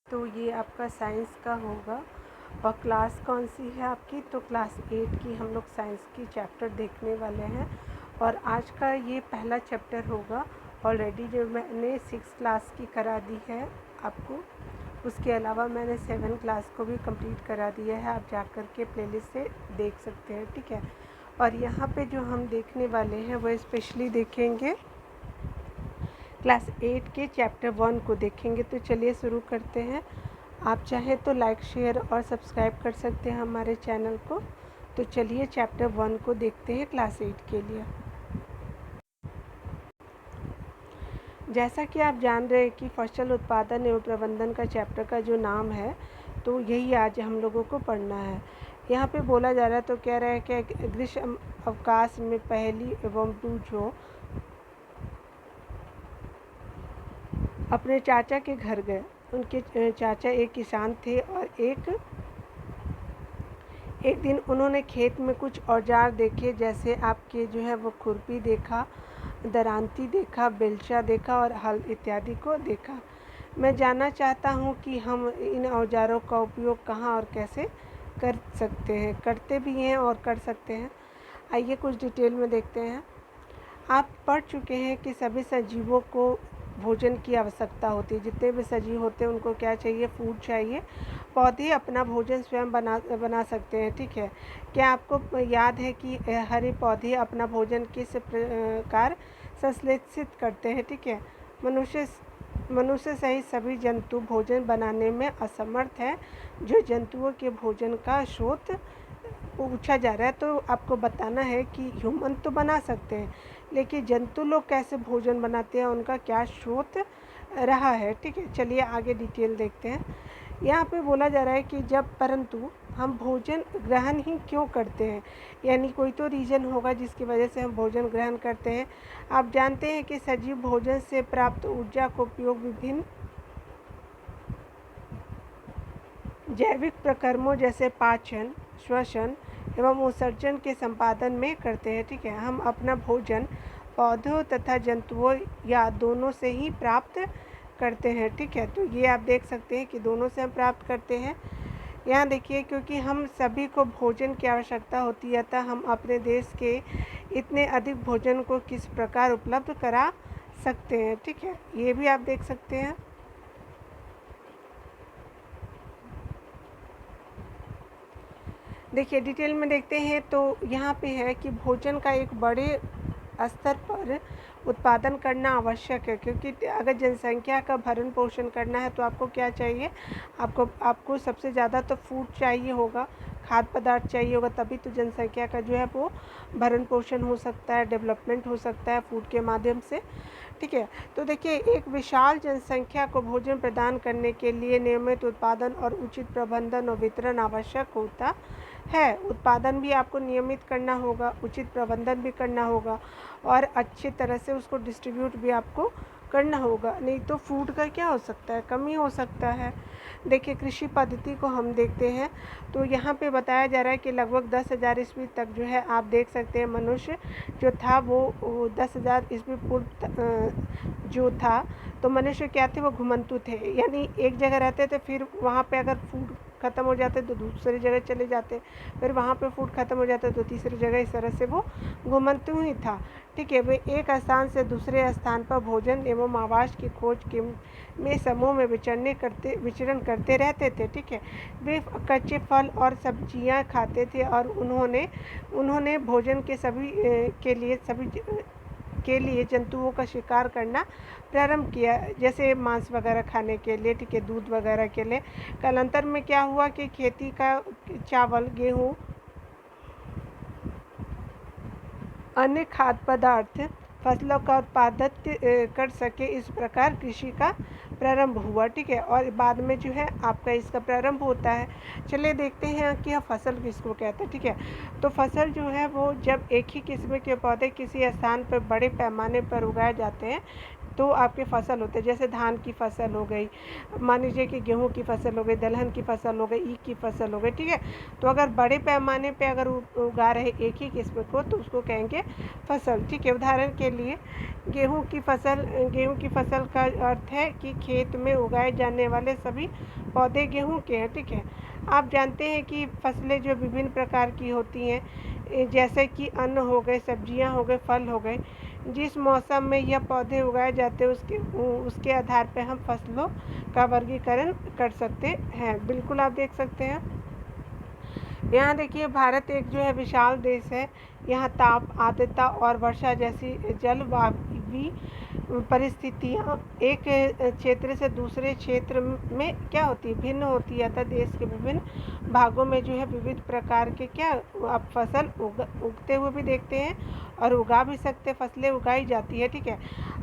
तो ये आपका साइंस का होगा और क्लास कौन सी है आपकी, तो क्लास 8 की हम लोग साइंस की चैप्टर देखने वाले हैं। और आज का ये पहला चैप्टर होगा। ऑलरेडी जो मैंने 6 क्लास की करा दी है आपको, उसके अलावा मैंने 7 क्लास को भी कंप्लीट करा दिया है। आप जाकर के प्लेलिस्ट से देख सकते हैं, ठीक है। और यहाँ पे जो हम देखने वाले हैं वो स्पेशली देखेंगे क्लास 8 के चैप्टर 1 को देखेंगे। तो चलिए शुरू करते हैं। आप चाहें तो लाइक शेयर और सब्सक्राइब कर सकते हैं हमारे चैनल को। तो चलिए चैप्टर 1 को देखते हैं क्लास 8 के लिए। जैसा कि आप जान रहे हैं कि फसल उत्पादन एवं प्रबंधन का चैप्टर का जो नाम है, तो यही आज हम लोगों को पढ़ना है। यहाँ पे बोला जा रहा है, तो कह रहा है कि ग्रीष्म अवकाश में पहली एवं जो अपने चाचा के घर गए। उनके चाचा एक किसान थे और एक दिन उन्होंने खेत में कुछ औजार देखे, जैसे आपके जो है वो खुरपी देखा, दरांती देखा, बेलचा देखा और हल इत्यादि को देखा। मैं जानना चाहता हूँ कि हम इन औजारों का उपयोग कहाँ और कैसे कर सकते हैं, करते भी हैं और कर सकते हैं। आइए कुछ डिटेल में देखते हैं। आप पढ़ चुके हैं कि सभी सजीवों को भोजन की आवश्यकता होती है। जितने भी सजीव होते हैं उनको क्या चाहिए, फूड चाहिए। पौधे अपना भोजन स्वयं बना सकते हैं, ठीक है। क्या आपको याद है कि हरे पौधे अपना भोजन किस प्रकार संश्लेषित करते हैं, ठीक है। मनुष्य सहित सभी जंतु भोजन बनाने में असमर्थ हैं। जो जंतुओं के भोजन का स्रोत पूछा जा रहा है, तो आपको बताना है कि ह्यूमन तो बना सकते हैं, लेकिन जंतु लोग कैसे भोजन बनाते हैं, उनका क्या स्रोत रहा है, ठीक है। चलिए आगे डिटेल देखते हैं। यहाँ पे बोला जा रहा है कि परंतु हम भोजन ग्रहण ही क्यों करते हैं, यानी कोई तो रीज़न होगा जिसकी वजह से हम भोजन ग्रहण करते हैं। आप जानते हैं कि सजीव भोजन से प्राप्त ऊर्जा का उपयोग विभिन्न जैविक प्रक्रमों जैसे पाचन, श्वसन एवं उत्सर्जन के संपादन में करते हैं, ठीक है। हम अपना भोजन पौधों तथा जंतुओं या दोनों से ही प्राप्त करते हैं, ठीक है। तो ये आप देख सकते हैं कि दोनों से हम प्राप्त करते हैं। यहाँ देखिए, क्योंकि हम सभी को भोजन की आवश्यकता होती है, अतः हम अपने देश के इतने अधिक भोजन को किस प्रकार उपलब्ध करा सकते हैं, ठीक है। ये भी आप देख सकते हैं। देखिए डिटेल में देखते हैं, तो यहाँ पे है कि भोजन का एक बड़े स्तर पर उत्पादन करना आवश्यक है, क्योंकि अगर जनसंख्या का भरण पोषण करना है तो आपको क्या चाहिए, आपको सबसे ज़्यादा तो फूड चाहिए होगा, खाद्य पदार्थ चाहिए होगा, तभी तो जनसंख्या का जो है वो भरण पोषण हो सकता है, डेवलपमेंट हो सकता है फूड के माध्यम से, ठीक है। तो देखिए, एक विशाल जनसंख्या को भोजन प्रदान करने के लिए नियमित उत्पादन और उचित प्रबंधन और वितरण आवश्यक होता है। उत्पादन भी आपको नियमित करना होगा, उचित प्रबंधन भी करना होगा और अच्छी तरह से उसको डिस्ट्रीब्यूट भी आपको करना होगा, नहीं तो फूड का क्या हो सकता है, कमी हो सकता है। देखिए कृषि पद्धति को हम देखते हैं, तो यहाँ पे बताया जा रहा है कि लगभग 10,000 ईस्वी तक जो है आप देख सकते हैं मनुष्य जो था वो 10,000 ईस्वी पूर्व जो था, तो मनुष्य क्या थे, वो घुमंतु थे, यानी एक जगह रहते थे, फिर वहाँ पे अगर फूड ख़त्म हो जाते तो दूसरी जगह चले जाते, फिर वहाँ पे फूड ख़त्म हो जाता तो तीसरी जगह, इस तरह से वो घुमंतु ही था, ठीक है। वे एक स्थान से दूसरे स्थान पर भोजन एवं आवास की खोज के में समूह में विचरण करते रहते थे, ठीक है। वे कच्चे फल और सब्जियां खाते थे और उन्होंने भोजन के लिए जंतुओं का शिकार करना प्रारंभ किया, जैसे मांस वगैरह खाने के लिए, ठीक है, दूध वगैरह के लिए। कालांतर में क्या हुआ कि खेती का चावल, गेहूँ, अन्य खाद्य पदार्थ फसलों का उत्पादन कर सके, इस प्रकार कृषि का प्रारंभ हुआ, ठीक है। और बाद में जो है आपका इसका प्रारंभ होता है। चलिए देखते हैं कि यह फसल किसको कहते हैं, ठीक है। तो फसल जो है वो जब एक ही किस्म के पौधे किसी स्थान पर बड़े पैमाने पर उगाए जाते हैं, तो आपके फसल होते हैं, जैसे धान की फसल हो गई, मान लीजिए कि गेहूँ की फसल हो गई, दलहन की फसल हो गई, ईख की फसल हो गई, ठीक है। तो अगर बड़े पैमाने पे अगर उगा रहे एक ही किस्म को तो उसको कहेंगे फसल, ठीक है। उदाहरण के लिए गेहूँ की फसल का अर्थ है कि खेत में उगाए जाने वाले सभी पौधे गेहूँ के हैं, ठीक है। आप जानते हैं कि फसलें जो विभिन्न प्रकार की होती हैं, जैसे कि अन्न हो गए, सब्जियां हो गए, फल हो गए, जिस मौसम में यह पौधे उगाए जाते हैं उसके आधार पर हम फसलों का वर्गीकरण कर सकते हैं। बिल्कुल आप देख सकते हैं। यहाँ देखिए, भारत एक जो है विशाल देश है। यहाँ ताप, आर्द्रता और वर्षा जैसी जलवायु परिस्थितियाँ एक क्षेत्र से दूसरे क्षेत्र में क्या होती है, भिन्न होती है। अतः देश के विभिन्न भागों में जो है विविध प्रकार के क्या आप फसल उगते हुए भी देखते हैं और उगा भी सकते हैं, फसलें उगाई जाती है, ठीक है।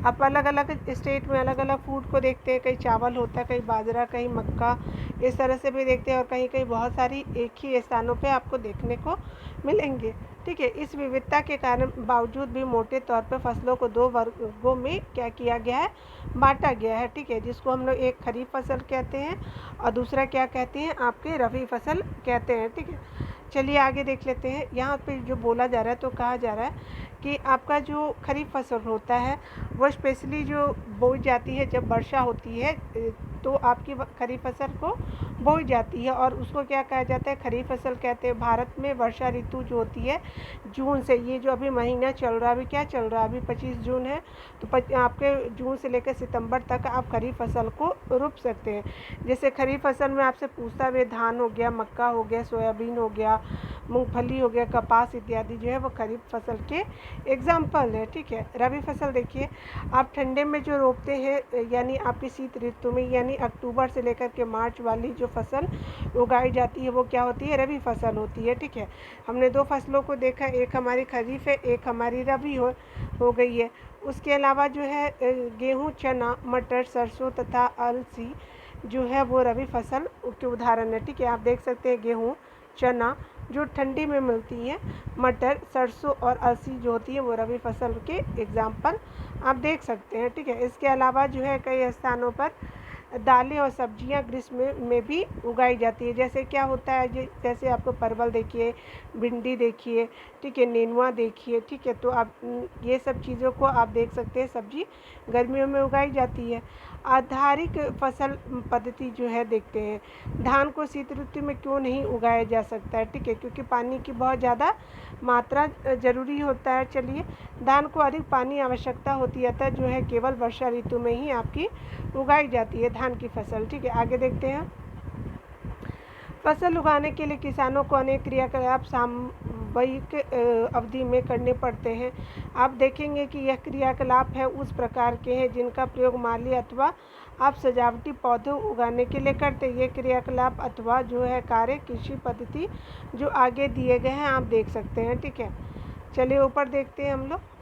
आप अलग अलग स्टेट में अलग अलग फूड को देखते हैं, कहीं चावल होता है, कहीं बाजरा, कहीं मक्का, इस तरह से भी देखते हैं, और कहीं कहीं बहुत सारी एक ही स्थानों पे आपको देखने को मिलेंगे, ठीक है। इस विविधता के कारण बावजूद भी मोटे तौर पर फसलों को दो वर्गों में क्या किया गया है, बांटा गया है, ठीक है, जिसको हम लोग एक खरीफ फसल कहते हैं और दूसरा क्या कहते हैं, आपके रबी फसल कहते हैं, ठीक है। चलिए आगे देख लेते हैं। यहाँ पे जो बोला जा रहा है, तो कहा जा रहा है कि आपका जो खरीफ फसल होता है वो स्पेशली जो बोई जाती है जब वर्षा होती है, तो आपकी खरीफ फसल को बोई जाती है और उसको क्या कहा जाता है, खरीफ फसल कहते हैं। भारत में वर्षा ऋतु जो होती है जून से, ये जो अभी महीना चल रहा है, अभी क्या चल रहा है, अभी 25 जून है, तो आपके जून से लेकर सितंबर तक आप खरीफ फसल को रोप सकते हैं। जैसे खरीफ फसल में आपसे पूछता है धान हो गया, मक्का हो गया, सोयाबीन हो गया, मूंगफली हो गया, कपास इत्यादि जो है वो खरीफ फसल के एग्जाम्पल है, ठीक है। रबी फसल देखिए, आप ठंडे में जो रोपते हैं, यानी आपकी शीत ऋतु में, यानी अक्टूबर से लेकर के मार्च वाली जो फसल उगाई जाती है वो क्या होती है, रबी फसल होती है, ठीक है। हमने दो फसलों को देखा, एक हमारी खरीफ है, एक हमारी रबी हो गई है। उसके अलावा जो है गेहूँ, चना, मटर, सरसों तथा अलसी जो है वो रबी फसल के उदाहरण है, ठीक है। आप देख सकते हैं गेहूँ, चना जो ठंडी में मिलती है, मटर, सरसों और अलसी जो होती है वो रबी फसल के एग्जाम्पल आप देख सकते हैं, ठीक है। इसके अलावा जो है कई स्थानों पर दालें और सब्जियां ग्रीष्म में भी उगाई जाती है। जैसे क्या होता है, जैसे आपको परवल देखिए, भिंडी देखिए, ठीक है, नेनुआ देखिए, ठीक है। तो आप ये सब चीज़ों को आप देख सकते हैं, सब्जी गर्मियों में उगाई जाती है। आधारिक फसल पद्धति जो है देखते हैं, धान को शीत ऋतु में क्यों नहीं उगाया जा सकता है, ठीक है, क्योंकि पानी की बहुत ज़्यादा मात्रा ज़रूरी होता है। चलिए, धान को अधिक पानी आवश्यकता होती है, अतः जो है केवल वर्षा ऋतु में ही आपकी उगाई जाती है धान की फसल, ठीक है। आगे देखते हैं। फसल उगाने के लिए किसानों को अनेक क्रियाकलाप सामयिक अवधि में करने पड़ते हैं। आप देखेंगे कि यह क्रियाकलाप है उस प्रकार के हैं जिनका प्रयोग माली अथवा आप सजावटी पौधे उगाने के लिए करते हैं। ये क्रियाकलाप अथवा जो है कार्य कृषि पद्धति जो आगे दिए गए हैं आप देख सकते हैं, ठीक है। चलिए ऊपर देखते हैं हम लोग।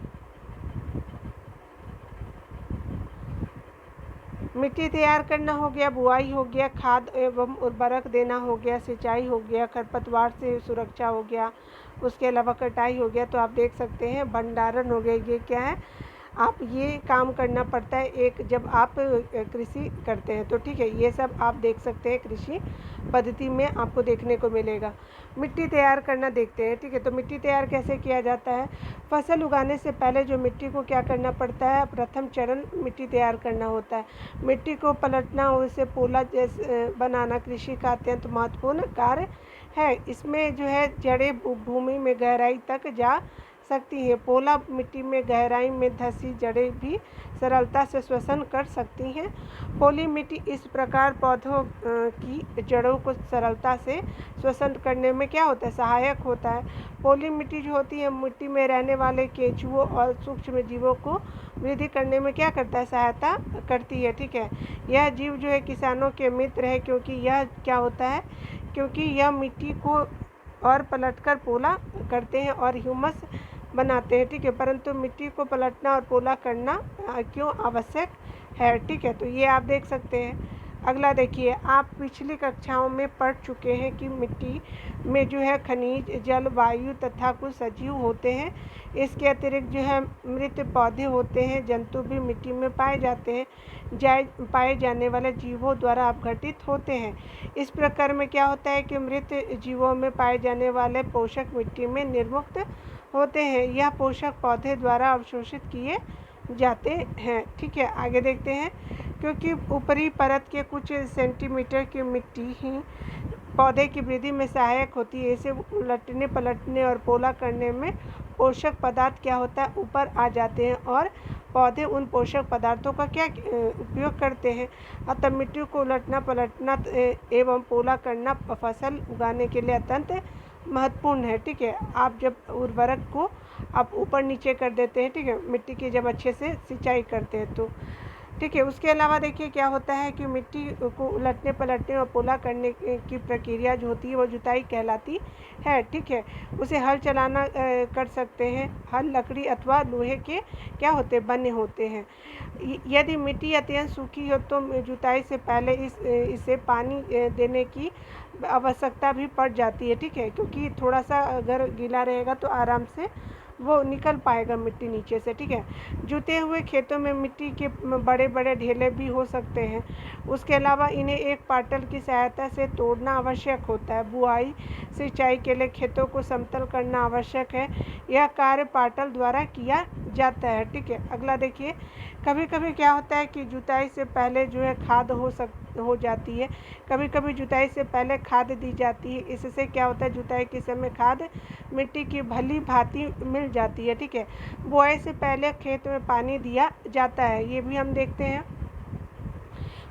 मिट्टी तैयार करना हो गया, बुआई हो गया, खाद एवं उर्वरक देना हो गया, सिंचाई हो गया, खरपतवार से सुरक्षा हो गया, उसके अलावा कटाई हो गया। तो आप देख सकते हैं भंडारण हो गया। ये क्या है, आप ये काम करना पड़ता है एक जब आप कृषि करते हैं, तो ठीक है, ये सब आप देख सकते हैं कृषि पद्धति में आपको देखने को मिलेगा। मिट्टी तैयार करना देखते हैं, ठीक है। तो मिट्टी तैयार कैसे किया जाता है, फसल उगाने से पहले जो मिट्टी को क्या करना पड़ता है, प्रथम चरण मिट्टी तैयार करना होता है। मिट्टी को पलटना और उसे पोला जैसे बनाना कृषि का अत्यंत महत्वपूर्ण कार्य है। इसमें जो है जड़ें भूमि में गहराई तक जा सकती है। पोला मिट्टी में गहराई में धंसी जड़ें भी सरलता से श्वसन कर सकती हैं। पोली मिट्टी इस प्रकार पौधों की जड़ों को सरलता से श्वसन करने में क्या होता है, सहायक होता है। पोली मिट्टी जो होती है मिट्टी में रहने वाले केंचुओं और सूक्ष्म जीवों को वृद्धि करने में क्या करता है, सहायता करती है, ठीक है। यह जीव जो है किसानों के मित्र है, क्योंकि यह क्या होता है, क्योंकि यह मिट्टी को और पलटकर पोला करते हैं और ह्यूमस बनाते हैं, ठीक है। परंतु मिट्टी को पलटना और पोला करना क्यों आवश्यक है, ठीक है। तो ये आप देख सकते हैं। अगला देखिए, आप पिछली कक्षाओं में पढ़ चुके हैं कि मिट्टी में जो है खनिज, जल, वायु तथा कुछ सजीव होते हैं। इसके अतिरिक्त जो है मृत पौधे होते हैं, जंतु भी मिट्टी में पाए जाते हैं, पाए जाने वाले जीवों द्वारा अपघटित होते हैं। इस प्रकार में क्या होता है कि मृत जीवों में पाए जाने वाले पोषक मिट्टी में निर्मुक्त होते हैं। यह पोषक पौधे द्वारा अवशोषित किए जाते हैं। ठीक है, आगे देखते हैं। क्योंकि ऊपरी परत के कुछ सेंटीमीटर की मिट्टी ही पौधे की वृद्धि में सहायक होती है, इसे उलटने पलटने और पोला करने में पोषक पदार्थ क्या होता है, ऊपर आ जाते हैं और पौधे उन पोषक पदार्थों का क्या उपयोग करते हैं। अतः मिट्टी को उलटना पलटना एवं पोला करना फसल उगाने के लिए अत्यंत महत्वपूर्ण है। ठीक है, आप जब उर्वरक को आप ऊपर नीचे कर देते हैं, ठीक है, मिट्टी की जब अच्छे से सिंचाई करते हैं तो ठीक है। उसके अलावा देखिए क्या होता है कि मिट्टी को उलटने पलटने और पोला करने की प्रक्रिया जो होती है वो जुताई कहलाती है। ठीक है, उसे हल चलाना कर सकते हैं। हल लकड़ी अथवा लोहे के क्या होते बने होते हैं। यदि मिट्टी अत्यंत सूखी हो तो जुताई से पहले इसे पानी देने की आवश्यकता भी पड़ जाती है। ठीक है, क्योंकि थोड़ा सा अगर गीला रहेगा तो आराम से वो निकल पाएगा मिट्टी नीचे से। ठीक है, जुते हुए खेतों में मिट्टी के बड़े बड़े ढेले भी हो सकते हैं। उसके अलावा इन्हें एक पाटल की सहायता से तोड़ना आवश्यक होता है। बुआई सिंचाई के लिए खेतों को समतल करना आवश्यक है। यह कार्य पाटल द्वारा किया जाता है। ठीक है, अगला देखिए, कभी कभी क्या होता है कि जुताई से पहले जो है खाद हो जाती है। कभी कभी जुताई से पहले खाद दी जाती है। इससे क्या होता है, जुताई के समय खाद मिट्टी की भली भांति मिल जाती है। ठीक है, बुआई से पहले खेत में पानी दिया जाता है, ये भी हम देखते हैं।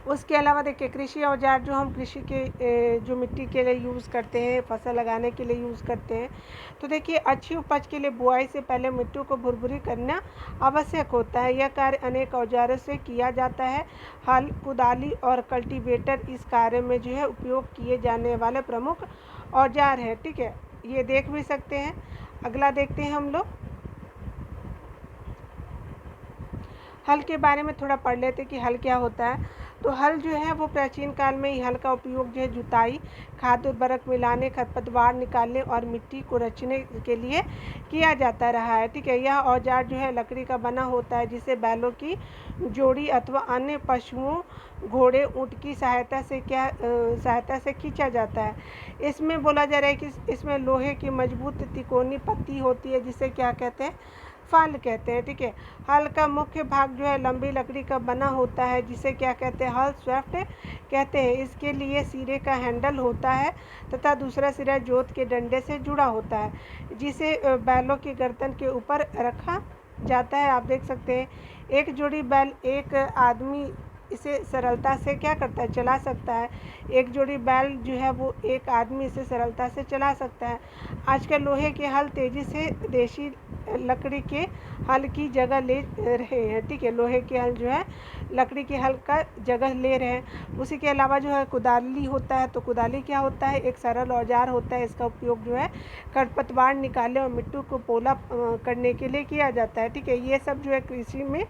उसके अलावा देखिए, कृषि औजार जो हम कृषि के जो मिट्टी के लिए यूज़ करते हैं, फसल लगाने के लिए यूज़ करते हैं, तो देखिए अच्छी उपज के लिए बुआई से पहले मिट्टी को भुरभुरी करना आवश्यक होता है। यह कार्य अनेक औजारों से किया जाता है। हल, कुदाली और कल्टीवेटर इस कार्य में जो है उपयोग किए जाने वाले प्रमुख औजार हैं। ठीक है, ये देख भी सकते हैं। अगला देखते हैं हम लोग, हल के बारे में थोड़ा पढ़ लेते कि हल क्या होता है। तो हल जो है वो प्राचीन काल में ही हल का उपयोग जो है जुताई, खाद उर्वरक मिलाने, खरपतवार निकालने और मिट्टी को रचने के लिए किया जाता रहा है। ठीक है, यह औजार जो है लकड़ी का बना होता है, जिसे बैलों की जोड़ी अथवा अन्य पशुओं, घोड़े, ऊँट की सहायता से खींचा जाता है। इसमें बोला जा रहा है कि इसमें लोहे की मजबूत तिकोनी पत्ती होती है, जिसे क्या कहते हैं, फाल कहते हैं। ठीक है, हल का मुख्य भाग जो है लंबी लकड़ी का बना होता है, जिसे क्या कहते हैं, हल शाफ्ट कहते हैं। इसके लिए सिरे का हैंडल होता है तथा दूसरा सिरा जोत के डंडे से जुड़ा होता है, जिसे बैलों की गर्दन के ऊपर रखा जाता है। आप देख सकते हैं, एक जोड़ी बैल एक आदमी इसे सरलता से क्या करता है, चला सकता है। एक जोड़ी बैल जो है वो एक आदमी इसे सरलता से चला सकता है। आजकल लोहे के हल तेज़ी से देशी लकड़ी के हल की जगह ले रहे हैं। ठीक है, लोहे के हल जो है लकड़ी के हल का जगह ले रहे हैं। उसी के अलावा जो है कुदाली होता है। तो कुदाली क्या होता है, एक सरल औजार होता है। इसका उपयोग जो है खरपतवार निकालने और मिट्टी को पोला करने के लिए किया जाता है। ठीक है, ये सब जो है कृषि में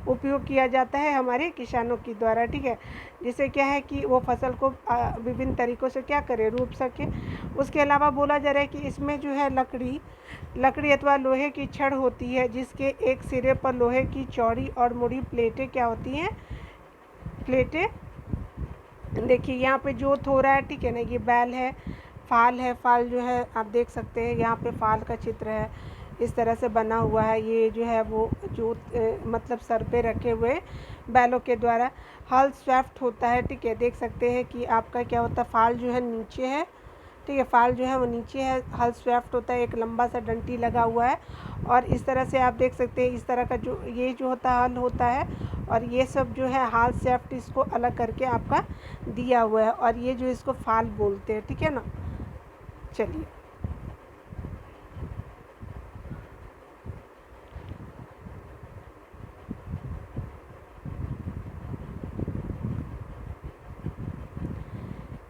उपयोग किया जाता है हमारे किसानों के द्वारा। ठीक है, जिससे क्या है कि वो फसल को विभिन्न तरीक़ों से क्या करे, रूप सके। उसके अलावा बोला जा रहा है कि इसमें जो है लकड़ी अथवा लोहे की छड़ होती है, जिसके एक सिरे पर लोहे की चौड़ी और मुड़ी प्लेटें क्या होती हैं, प्लेटें। देखिए यहाँ पे जोत हो रहा है। ठीक है ना, ये बैल है, फाल जो है आप देख सकते हैं, यहाँ पे फाल का चित्र है, इस तरह से बना हुआ है। ये जो है वो जोत मतलब सर पे रखे हुए बैलों के द्वारा। हल स्वेफ्ट होता है। ठीक है, देख सकते हैं कि आपका क्या होता है, फाल जो है नीचे है। ठीक है, फाल जो है वो नीचे है, हल स्वेफ्ट होता है, एक लंबा सा डंटी लगा हुआ है। और इस तरह से आप देख सकते हैं, इस तरह का जो ये जो होता है हल होता है, और ये सब जो है हल स्वेफ्ट, इसको अलग करके आपका दिया हुआ है, और ये जो इसको फाल बोलते हैं। ठीक है ना, चलिए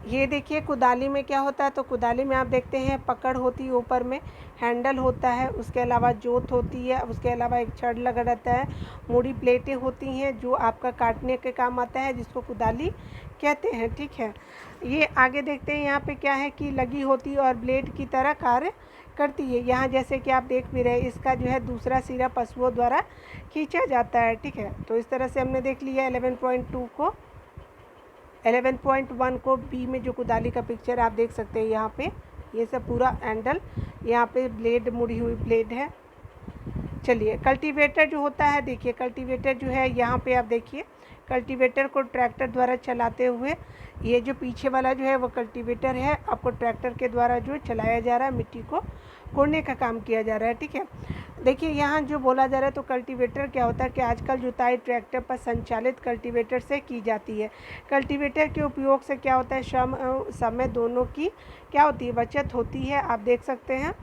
ये देखिए कुदाली में क्या होता है, तो कुदाली में आप देखते हैं पकड़ होती है, ऊपर में हैंडल होता है, उसके अलावा जोत होती है, उसके अलावा एक छड़ लगा रहता है, मुड़ी प्लेटें होती हैं जो आपका काटने के काम आता है, जिसको कुदाली कहते हैं। ठीक है, ये आगे देखते हैं यहाँ पे क्या है कि लगी होती है और ब्लेड की तरह कार्य करती है। यहाँ जैसे कि आप देख भी रहे हैं, इसका जो है दूसरा सिरा पशुओं द्वारा खींचा जाता है। ठीक है, तो इस तरह से हमने देख लिया 11.2 को। 11.1 को बी में जो कुदाली का पिक्चर आप देख सकते हैं यहाँ पे, ये सब पूरा हैंडल, यहाँ पे ब्लेड, मुड़ी हुई ब्लेड है। चलिए, कल्टीवेटर जो होता है, देखिए कल्टीवेटर जो है यहाँ पे आप देखिए, कल्टीवेटर को ट्रैक्टर द्वारा चलाते हुए, ये जो पीछे वाला जो है वो कल्टीवेटर है, आपको ट्रैक्टर के द्वारा जो चलाया जा रहा है, मिट्टी को कोड़ने का काम किया जा रहा है। ठीक है, देखिए यहाँ जो बोला जा रहा है, तो कल्टीवेटर क्या होता है कि आजकल जुताई ट्रैक्टर पर संचालित कल्टीवेटर से की जाती है। कल्टीवेटर के उपयोग से क्या होता है, श्रम और समय दोनों की क्या होती है, बचत होती है। आप देख सकते हैं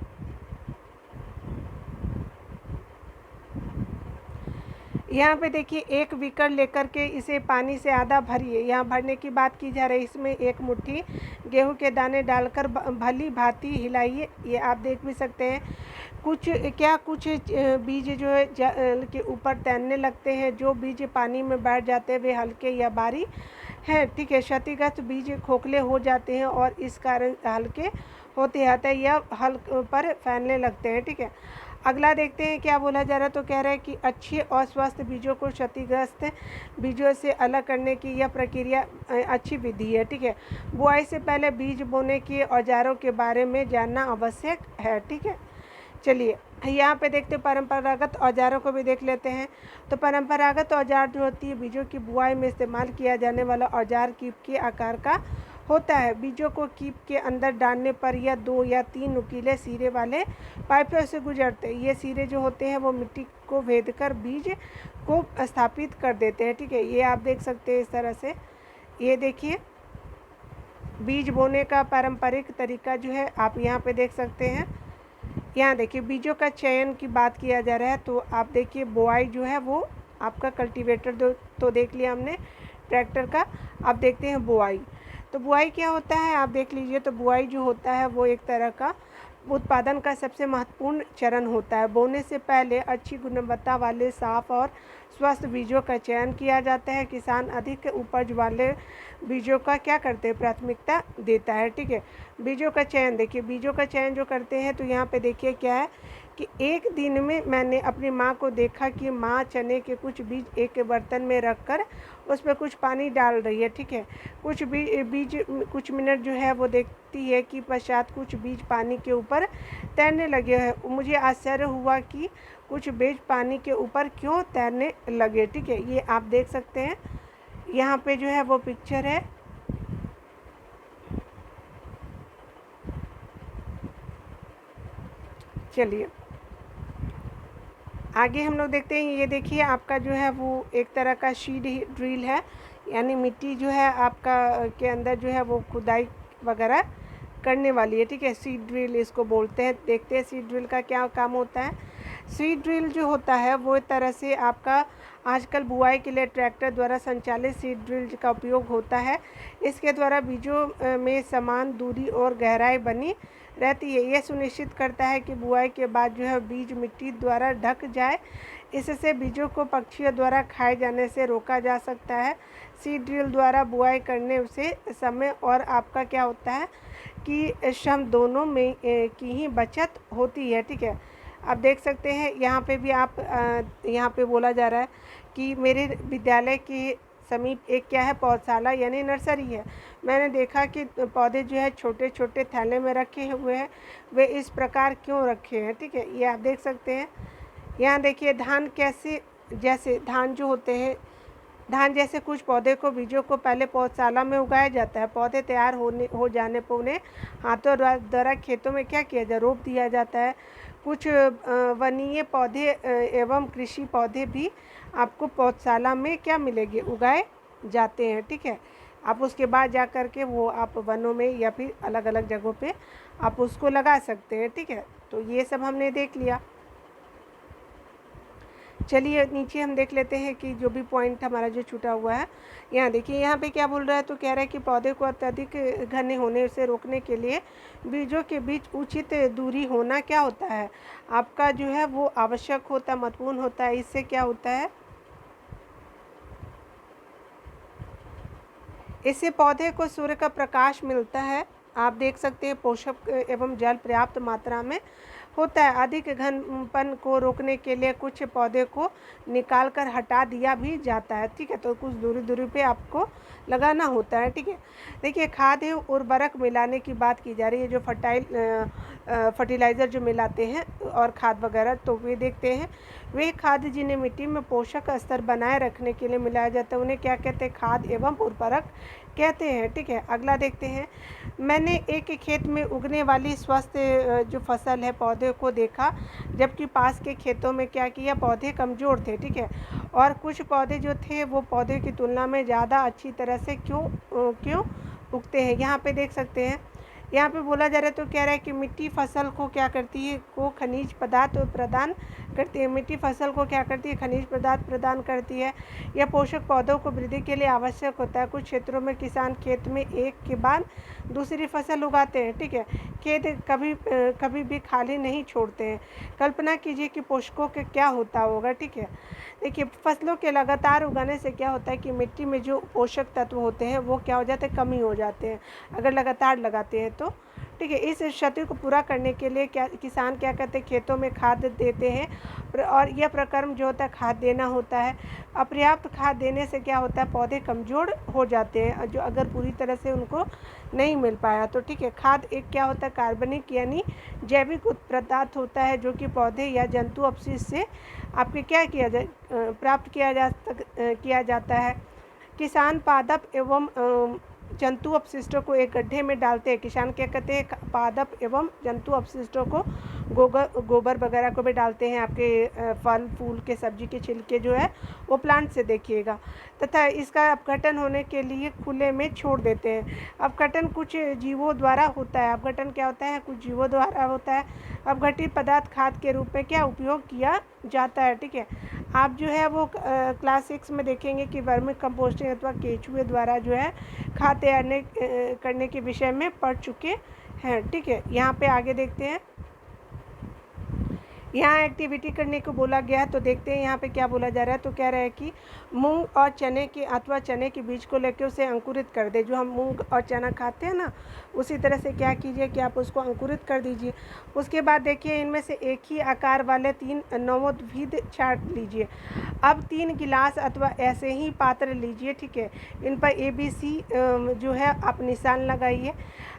यहाँ पे देखिए, एक बीकर लेकर के इसे पानी से आधा भरिए। यहाँ भरने की बात की जा रही है, इसमें एक मुट्ठी गेहूं के दाने डालकर भली भांति हिलाइए। ये आप देख भी सकते हैं। कुछ बीज जो है जल के ऊपर तैरने लगते हैं। जो बीज पानी में बैठ जाते हैं वे हल्के या भारी हैं। ठीक है, क्षतिग्रस्त बीज खोखले हो जाते हैं और इस कारण हल्के होते हैं या हल्क पर फैलने लगते हैं। ठीक है, अगला देखते हैं क्या बोला जा रहा है, तो कह रहा है कि अच्छे और स्वस्थ बीजों को क्षतिग्रस्त बीजों से अलग करने की यह प्रक्रिया अच्छी विधि है। ठीक है, बुआई से पहले बीज बोने के औजारों के बारे में जानना आवश्यक है। ठीक है, चलिए यहाँ पे देखते हैं परंपरागत औजारों को भी देख लेते हैं। तो परंपरागत औजार जो होती है, बीजों की बुआई में इस्तेमाल किया जाने वाला औजार कीप के आकार का होता है। बीजों को कीप के अंदर डालने पर यह 2 या 3 नुकीले सिरे वाले पाइपों से गुजरते हैं। ये सिरे जो होते हैं वो मिट्टी को भेदकर बीज को स्थापित कर देते हैं। ठीक है, ये आप देख सकते हैं इस तरह से। ये देखिए, बीज बोने का पारंपरिक तरीका जो है आप यहाँ पे देख सकते हैं। यहाँ देखिए, बीजों का चयन की बात किया जा रहा है, तो आप देखिए बुआई जो है वो आपका कल्टीवेटर तो देख लिया हमने ट्रैक्टर का। अब देखते हैं बुआई। तो बुआई क्या होता है आप देख लीजिए। तो बुआई जो होता है वो एक तरह का उत्पादन का सबसे महत्वपूर्ण चरण होता है। बोने से पहले अच्छी गुणवत्ता वाले साफ और स्वस्थ बीजों का चयन किया जाता है। किसान अधिक उपज वाले बीजों का क्या करते हैं, प्राथमिकता देता है। ठीक है, बीजों का चयन देखिए, बीजों का चयन जो करते हैं, तो यहाँ पे देखिए क्या है कि एक दिन में मैंने अपनी माँ को देखा कि माँ चने के कुछ बीज एक बर्तन में रखकर उस पर कुछ पानी डाल रही है। ठीक है, कुछ बीज कुछ मिनट जो है वो देखती है कि पश्चात कुछ बीज पानी के ऊपर तैरने लगे हैं। मुझे आश्चर्य हुआ कि कुछ बीज पानी के ऊपर क्यों तैरने लगे। ठीक है, ये आप देख सकते हैं यहाँ पे जो है वो पिक्चर है। चलिए आगे हम लोग देखते हैं। ये देखिए, आपका जो है वो एक तरह का सीड ड्रिल है, यानी मिट्टी जो है आपका के अंदर जो है वो खुदाई वगैरह करने वाली है। ठीक है, सीड ड्रिल इसको बोलते हैं। देखते हैं सीड ड्रिल का क्या काम होता है। सीड ड्रिल जो होता है वो एक तरह से आपका आजकल बुआई के लिए ट्रैक्टर द्वारा संचालित सीड ड्रिल का उपयोग होता है। इसके द्वारा बीजों में समान दूरी और गहराई बनी रहती है। यह सुनिश्चित करता है कि बुआई के बाद जो है बीज मिट्टी द्वारा ढक जाए। इससे बीजों को पक्षियों द्वारा खाए जाने से रोका जा सकता है। सीड ड्रिल द्वारा बुआई करने से समय और आपका क्या होता है कि श्रम दोनों में की ही बचत होती है। ठीक है, आप देख सकते हैं यहाँ पे भी आप यहाँ पे बोला जा रहा है कि मेरे विद्यालय के समीप एक क्या है, पौधशाला यानी नर्सरी है। मैंने देखा कि पौधे जो है छोटे छोटे थैले में रखे हुए हैं। वे इस प्रकार क्यों रखे हैं। ठीक है, ये आप देख सकते हैं। यहाँ देखिए, धान जैसे धान जो होते हैं, धान जैसे कुछ पौधे को बीजों को पहले पौधशाला में उगाया जाता है। पौधे तैयार हो जाने पर उन्हें हाथों द्वारा खेतों में क्या किया जाए, रोप दिया जाता है। कुछ वनीय पौधे एवं कृषि पौधे भी आपको पौधशाला में क्या मिलेंगे, उगाए जाते हैं। ठीक है, आप उसके बाद जा कर के वो आप वनों में या फिर अलग अलग जगहों पे आप उसको लगा सकते हैं। ठीक है, तो ये सब हमने देख लिया। चलिए नीचे हम देख लेते हैं कि जो भी पॉइंट हमारा जो छूटा हुआ है, यहाँ देखिए यहाँ पे क्या बोल रहा है, तो कह रहा है कि पौधे को अत्यधिक घने होने से रोकने के लिए बीजों के बीच उचित दूरी होना क्या होता है, आपका जो है वो आवश्यक होता है, महत्वपूर्ण होता है। इससे क्या होता है, इससे पौधे को सूर्य का प्रकाश मिलता है। आप देख सकते हैं पोषक एवं जल पर्याप्त मात्रा में होता है। अधिक घनपन को रोकने के लिए कुछ पौधे को निकाल कर हटा दिया भी जाता है, ठीक है। तो कुछ दूरी दूरी पे आपको लगाना होता है, ठीक है। देखिए खाद एवं उर्वरक मिलाने की बात की जा रही है, जो फर्टिलाइज़र जो मिलाते हैं और खाद वगैरह, तो वे देखते हैं वे खाद जिन्हें मिट्टी में पोषक स्तर बनाए रखने के लिए मिलाया जाता है, उन्हें क्या कहते हैं, खाद एवं उर्वरक कहते हैं, ठीक है। अगला देखते हैं, मैंने एक खेत में उगने वाली स्वस्थ जो फसल है पौधे को देखा, जबकि पास के खेतों में क्या किया, पौधे कमज़ोर थे, ठीक है। और कुछ पौधे जो थे वो पौधे की तुलना में ज़्यादा अच्छी तरह से क्यों उगते हैं। यहाँ पे देख सकते हैं, यहाँ पे बोला जा रहा है, तो कह रहा है कि मिट्टी फसल को क्या करती है, को खनिज पदार्थ प्रदान करती है। मिट्टी फसल को क्या करती है, खनिज पदार्थ प्रदान करती है। यह पोषक पौधों को वृद्धि के लिए आवश्यक होता है। कुछ क्षेत्रों में किसान खेत में एक के बाद दूसरी फसल उगाते हैं, ठीक है। खेत कभी भी खाली नहीं छोड़ते हैं। कल्पना कीजिए कि पोषकों के क्या होता होगा, ठीक है। देखिए फसलों के लगातार उगाने से क्या होता है कि मिट्टी में जो पोषक तत्व होते हैं वो क्या हो जाते हैं, कमी हो जाते हैं अगर लगातार लगाते हैं तो, ठीक है। इस क्षति को पूरा करने के लिए किसान क्या करते हैं, खेतों में खाद देते हैं, और यह प्रक्रम जो होता है खाद देना होता है। अपर्याप्त खाद देने से क्या होता है, पौधे कमज़ोर हो जाते हैं, जो अगर पूरी तरह से उनको नहीं मिल पाया तो, ठीक है। खाद एक क्या होता है, कार्बनिक यानी जैविक पदार्थ होता है, जो कि पौधे या जंतु अपशिष्ट से आपके क्या प्राप्त किया जाता है। किसान पादप एवं जंतु अपशिष्टों को एक गड्ढे में डालते हैं। किसान क्या कहते हैं, पादप एवं जंतु अपशिष्टों को गोबर वगैरह को भी डालते हैं। आपके फल फूल के सब्जी के छिलके जो है वो प्लांट से देखिएगा, तथा इसका अपघटन होने के लिए खुले में छोड़ देते हैं। अपघटन कुछ जीवों द्वारा होता है। अपघटन क्या होता है, कुछ जीवों द्वारा होता है। अपघटित पदार्थ खाद के रूप में क्या उपयोग किया जाता है, ठीक है। आप जो है वो क्लास 6 में देखेंगे कि वर्मी कंपोस्टिंग अथवा केचुए द्वारा जो है खाद तैयार करने के विषय में पढ़ चुके हैं, ठीक है। यहाँ पे आगे देखते हैं, यहाँ एक्टिविटी करने को बोला गया है, तो देखते हैं यहाँ पे क्या बोला जा रहा है। तो कह रहा है कि मूंग और चने के अथवा चने के बीज को लेकर उसे अंकुरित कर दे। जो हम मूंग और चना खाते हैं ना, उसी तरह से क्या कीजिए कि आप उसको अंकुरित कर दीजिए। उसके बाद देखिए इनमें से एक ही आकार वाले 3 नवोद्भिद छांट लीजिए। अब 3 गिलास अथवा ऐसे ही पात्र लीजिए, ठीक है। इन पर ABC जो है आप निशान लगाइए।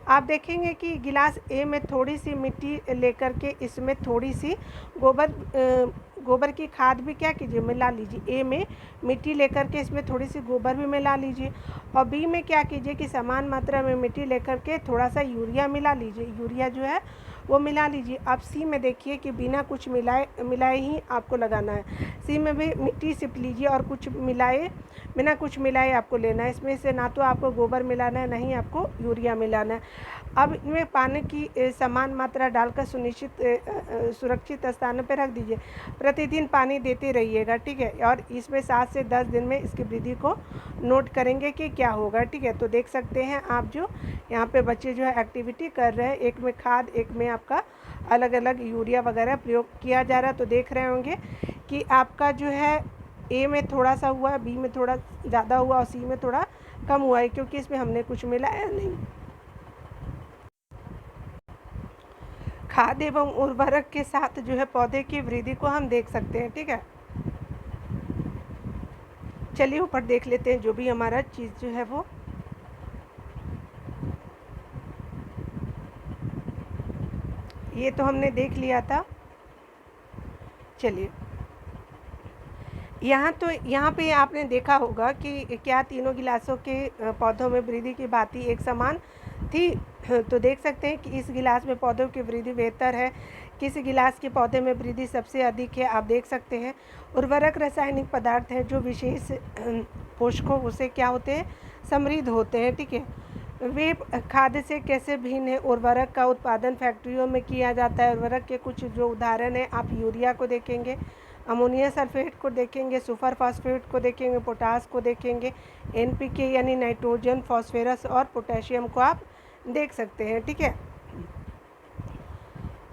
आप देखेंगे कि गिलास ए में थोड़ी सी मिट्टी लेकर के इसमें थोड़ी सी गोबर की खाद भी क्या कीजिए, मिला लीजिए। ए में मिट्टी लेकर के इसमें थोड़ी सी गोबर भी मिला लीजिए, और बी में क्या कीजिए कि समान मात्रा में मिट्टी लेकर के थोड़ा सा यूरिया मिला लीजिए। यूरिया जो है वो मिला लीजिए। अब सी में देखिए कि बिना कुछ मिलाए ही आपको लगाना है। सी में भी मिट्टी सिप लीजिए और बिना कुछ मिलाए आपको लेना है। इसमें से ना तो आपको गोबर मिलाना है, ना ही आपको यूरिया मिलाना है। अब इनमें पानी की समान मात्रा डालकर सुरक्षित स्थानों पर रख दीजिए। प्रतिदिन पानी देते रहिएगा, ठीक है। और इसमें 7 से 10 दिन में इसकी वृद्धि को नोट करेंगे कि क्या होगा, ठीक है। तो देख सकते हैं आप जो यहाँ पे बच्चे जो है एक्टिविटी कर रहे हैं, एक में खाद, एक में आपका अलग अलग यूरिया वगैरह प्रयोग किया जा रहा है। तो देख रहे होंगे कि आपका जो है ए में थोड़ा सा हुआ, बी में थोड़ा ज़्यादा हुआ और सी में थोड़ा कम हुआ है, क्योंकि इसमें हमने कुछ मिलाया नहीं। खाद एवं उर्वरक के साथ जो है पौधे की वृद्धि को हम देख सकते हैं, ठीक है। चलिए ऊपर देख लेते हैं जो भी हमारा चीज़ जो है वो, ये तो हमने देख लिया था। चलिए यहाँ पे आपने देखा होगा कि क्या तीनों गिलासों के पौधों में वृद्धि की बात एक समान थी। तो देख सकते हैं कि इस गिलास में पौधों की वृद्धि बेहतर है, किस गिलास के पौधे में वृद्धि सबसे अधिक है, आप देख सकते हैं। उर्वरक रासायनिक पदार्थ हैं जो विशेष पोषकों से क्या होते हैं, समृद्ध होते हैं, ठीक है। वे खाद से कैसे भिन्न है। उर्वरक का उत्पादन फैक्ट्रियों में किया जाता है। उर्वरक के कुछ जो उदाहरण हैं, आप यूरिया को देखेंगे अमोनिया सल्फेट को देखेंगे, सुपर फास्फेट को देखेंगे, पोटास को देखेंगे, एनपीके यानी नाइट्रोजन, फॉस्फेरस और पोटेशियम को आप देख सकते हैं। ठीक है,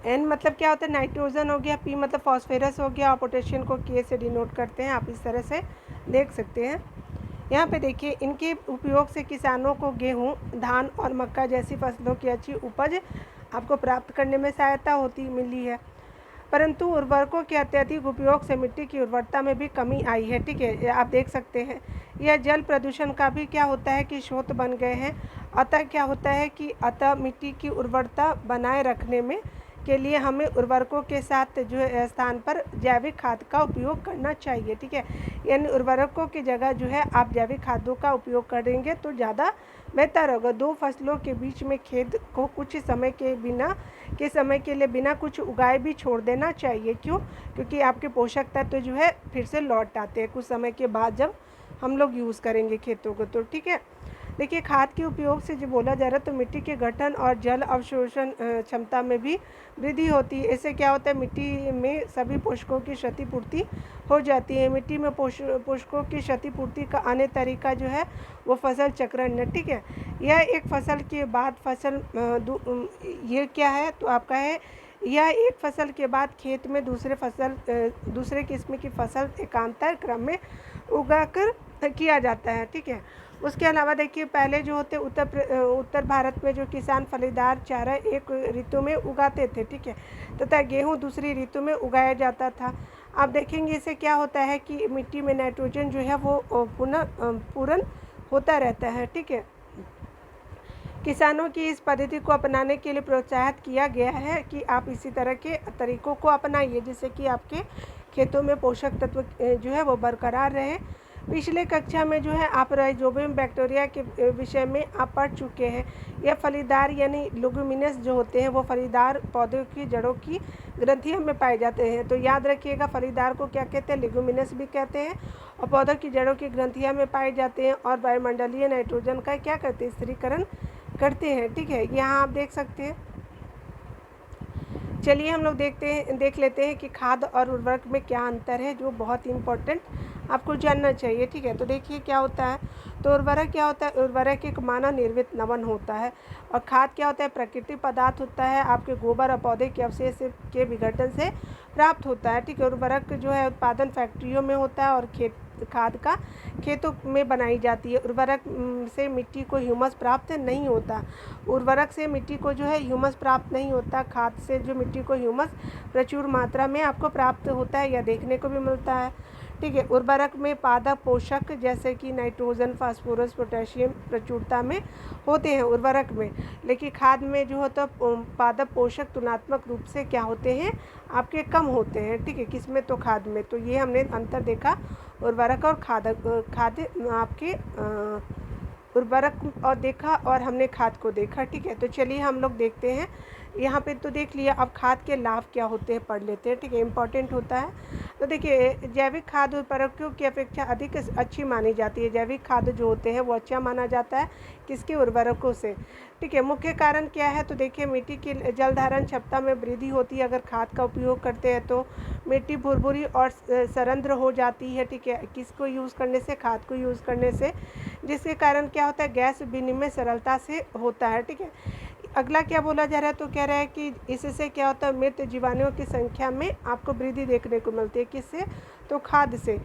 एन मतलब क्या होता है, नाइट्रोजन हो गया, पी मतलब फॉस्फेरस हो गया, और पोटेशियम को के से डिनोट करते हैं। आप इस तरह से देख सकते हैं। यहाँ पे देखिए, इनके उपयोग से किसानों को गेहूँ, धान और मक्का जैसी फसलों की अच्छी उपज आपको प्राप्त करने में सहायता मिली है। परंतु उर्वरकों के अत्यधिक उपयोग से मिट्टी की उर्वरता में भी कमी आई है। ठीक है, आप देख सकते हैं। यह जल प्रदूषण का भी क्या होता है कि स्रोत बन गए हैं। अतः क्या होता है कि मिट्टी की उर्वरता बनाए रखने में के लिए हमें उर्वरकों के साथ जो है स्थान पर जैविक खाद का उपयोग करना चाहिए। ठीक है, यानी उर्वरकों की जगह जो है आप जैविक खादों का उपयोग करेंगे तो ज़्यादा बेहतर होगा। दो फसलों के बीच में खेत को कुछ समय के लिए बिना कुछ उगाए भी छोड़ देना चाहिए। क्यों? क्योंकि आपके पोषक तत्व जो है फिर से लौट आते हैं कुछ समय के बाद जब हम लोग यूज़ करेंगे खेतों को। तो ठीक है, देखिए, खाद के उपयोग से जो बोला जा रहा है तो मिट्टी के गठन और जल अवशोषण क्षमता में भी वृद्धि होती है। इससे क्या होता है, मिट्टी में सभी पोषकों की क्षतिपूर्ति हो जाती है। मिट्टी में पोषकों की क्षतिपूर्ति का अन्य तरीका जो है वो फसल चक्रण है। ठीक है, यह एक फसल के बाद ये क्या है तो आपका है, यह एक फसल के बाद खेत में दूसरे किस्म की फसल एकांतर क्रम में उगाकर किया जाता है। ठीक है, उसके अलावा देखिए, पहले जो होते उत्तर भारत में जो किसान फलीदार चारा एक ऋतु में उगाते थे। ठीक है, तथा गेहूँ दूसरी ऋतु में उगाया जाता था। आप देखेंगे इससे क्या होता है कि मिट्टी में नाइट्रोजन जो है वो पूर्ण होता रहता है। ठीक है, किसानों की इस पद्धति को अपनाने के लिए प्रोत्साहित किया गया है कि आप इसी तरह के तरीकों को अपनाइए जिससे कि आपके खेतों में पोषक तत्व जो है वो बरकरार रहे। पिछले कक्षा में जो है आप राइजोबियम बैक्टीरिया के विषय में आप पढ़ चुके हैं। यह फलीदार यानी लेगुमिनस जो होते हैं वो फलीदार पौधों की जड़ों की ग्रंथियों में पाए जाते हैं। तो याद रखिएगा, फलीदार को क्या कहते हैं, लेगुमिनस भी कहते हैं, और पौधों की जड़ों की ग्रंथियों में पाए जाते हैं और वायुमंडलीय नाइट्रोजन का क्या करते हैं, स्थिरीकरण करते हैं। ठीक है, यहाँ आप देख सकते हैं। चलिए हम लोग देख लेते हैं कि खाद और उर्वरक में क्या अंतर है, जो बहुत ही इम्पोर्टेंट आपको जानना चाहिए। ठीक है, तो देखिए क्या होता है, तो उर्वरक क्या होता है, उर्वरक एक मानव निर्मित लवण होता है, और खाद क्या होता है, प्राकृतिक पदार्थ होता है, आपके गोबर और पौधे के अवशेष के विघटन से प्राप्त होता है। ठीक है, उर्वरक जो है उत्पादन फैक्ट्रियों में होता है और खाद का खेतों में बनाई जाती है। उर्वरक से मिट्टी को ह्यूमस प्राप्त नहीं होता। उर्वरक से मिट्टी को जो है ह्यूमस प्राप्त नहीं होता। खाद से जो मिट्टी को ह्यूमस प्रचुर मात्रा में आपको प्राप्त होता है या देखने को भी मिलता है। ठीक है, उर्वरक में पादप पोषक जैसे कि नाइट्रोजन, फास्फोरस, पोटेशियम प्रचुरता में होते हैं उर्वरक में, लेकिन खाद में जो होता है पादप पोषक तुलनात्मक रूप से क्या होते हैं, आपके कम होते हैं। ठीक है, किसमें, तो खाद में। तो ये हमने अंतर देखा उर्वरक और खाद आपके उर्वरक और देखा और हमने खाद को देखा। ठीक है, तो चलिए हम लोग देखते हैं। यहाँ पे तो देख लिया, अब खाद के लाभ क्या होते हैं पढ़ लेते हैं। ठीक है, इम्पॉर्टेंट होता है। तो देखिए, जैविक खाद उर्वरकों की अपेक्षा अधिक अच्छी मानी जाती है। जैविक खाद जो होते हैं वो अच्छा माना जाता है किसके, उर्वरकों से। ठीक है, मुख्य कारण क्या है, तो देखिए मिट्टी की जल धारण क्षमता में वृद्धि होती है अगर खाद का उपयोग करते हैं तो। मिट्टी भुरभुरी और सरंध्र हो जाती है। ठीक है, किसको यूज़ करने से, खाद को यूज़ करने से, जिसके कारण क्या होता है, गैस विनिमय सरलता से होता है। ठीक है, अगला क्या बोला जा रहा है, तो कह रहा है कि इससे क्या होता है, मृत जीवाणुओं की संख्या में आपको वृद्धि देखने को मिलती है। किससे, तो खाद से।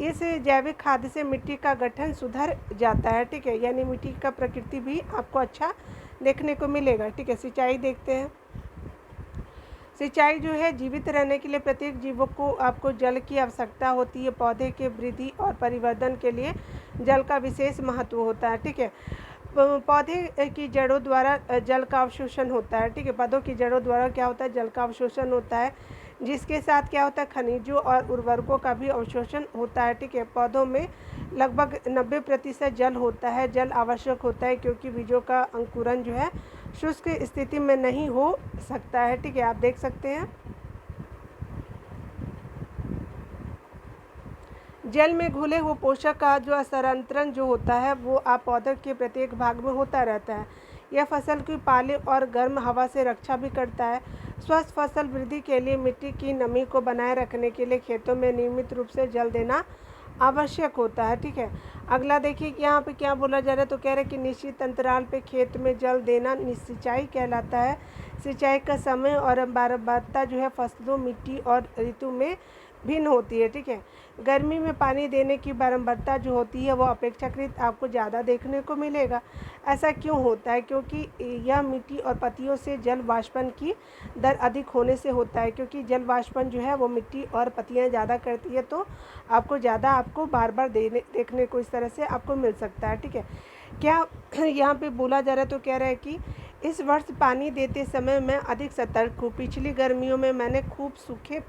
इस जैविक खाद से मिट्टी का गठन सुधर जाता है। ठीक है, यानी मिट्टी का प्रकृति भी आपको अच्छा देखने को मिलेगा। ठीक है, सिंचाई देखते हैं। सिंचाई जो है, जीवित रहने के लिए प्रत्येक जीव को आपको जल की आवश्यकता होती है। पौधे के वृद्धि और परिवर्धन के लिए जल का विशेष महत्व होता है। ठीक है, पौधे की जड़ों द्वारा जल का अवशोषण होता है। ठीक है, पौधों की जड़ों द्वारा क्या होता है, जल का अवशोषण होता है, जिसके साथ क्या होता है, खनिजों और उर्वरकों का भी अवशोषण होता है। ठीक है, पौधों में लगभग 90% जल होता है। जल आवश्यक होता है क्योंकि बीजों का अंकुरन जो है शुष्क स्थिति में नहीं हो सकता है। ठीक है, आप देख सकते हैं। जल में घुले हुए पोषक का जो स्थानांतरण जो होता है वो आप पौधे के प्रत्येक भाग में होता रहता है। यह फसल की पाले और गर्म हवा से रक्षा भी करता है। स्वस्थ फसल वृद्धि के लिए मिट्टी की नमी को बनाए रखने के लिए खेतों में नियमित रूप से जल देना आवश्यक होता है। ठीक है, अगला देखिए कि यहाँ पे क्या बोला जा रहा है, तो कह रहे हैं कि निश्चित अंतराल पे खेत में जल देना सिंचाई कहलाता है। सिंचाई का समय और बारंबारता जो है फसलों, मिट्टी और ऋतु में भिन्न होती है। ठीक है, गर्मी में पानी देने की बारंबारता जो होती है वो अपेक्षाकृत आपको ज़्यादा देखने को मिलेगा। ऐसा क्यों होता है? क्योंकि यह मिट्टी और पत्तियों से जल वाष्पन की दर अधिक होने से होता है, क्योंकि जल वाष्पन जो है वो मिट्टी और पत्तियां ज़्यादा करती है, तो आपको ज़्यादा आपको बार बार देखने को इस तरह से आपको मिल सकता है। ठीक है, क्या यहाँ पे बोला जा रहा है, तो कह रहा है कि इस वर्ष पानी देते समय मैं अधिक सतर्क हूँ। पिछली गर्मियों में मैंने खूब सूखे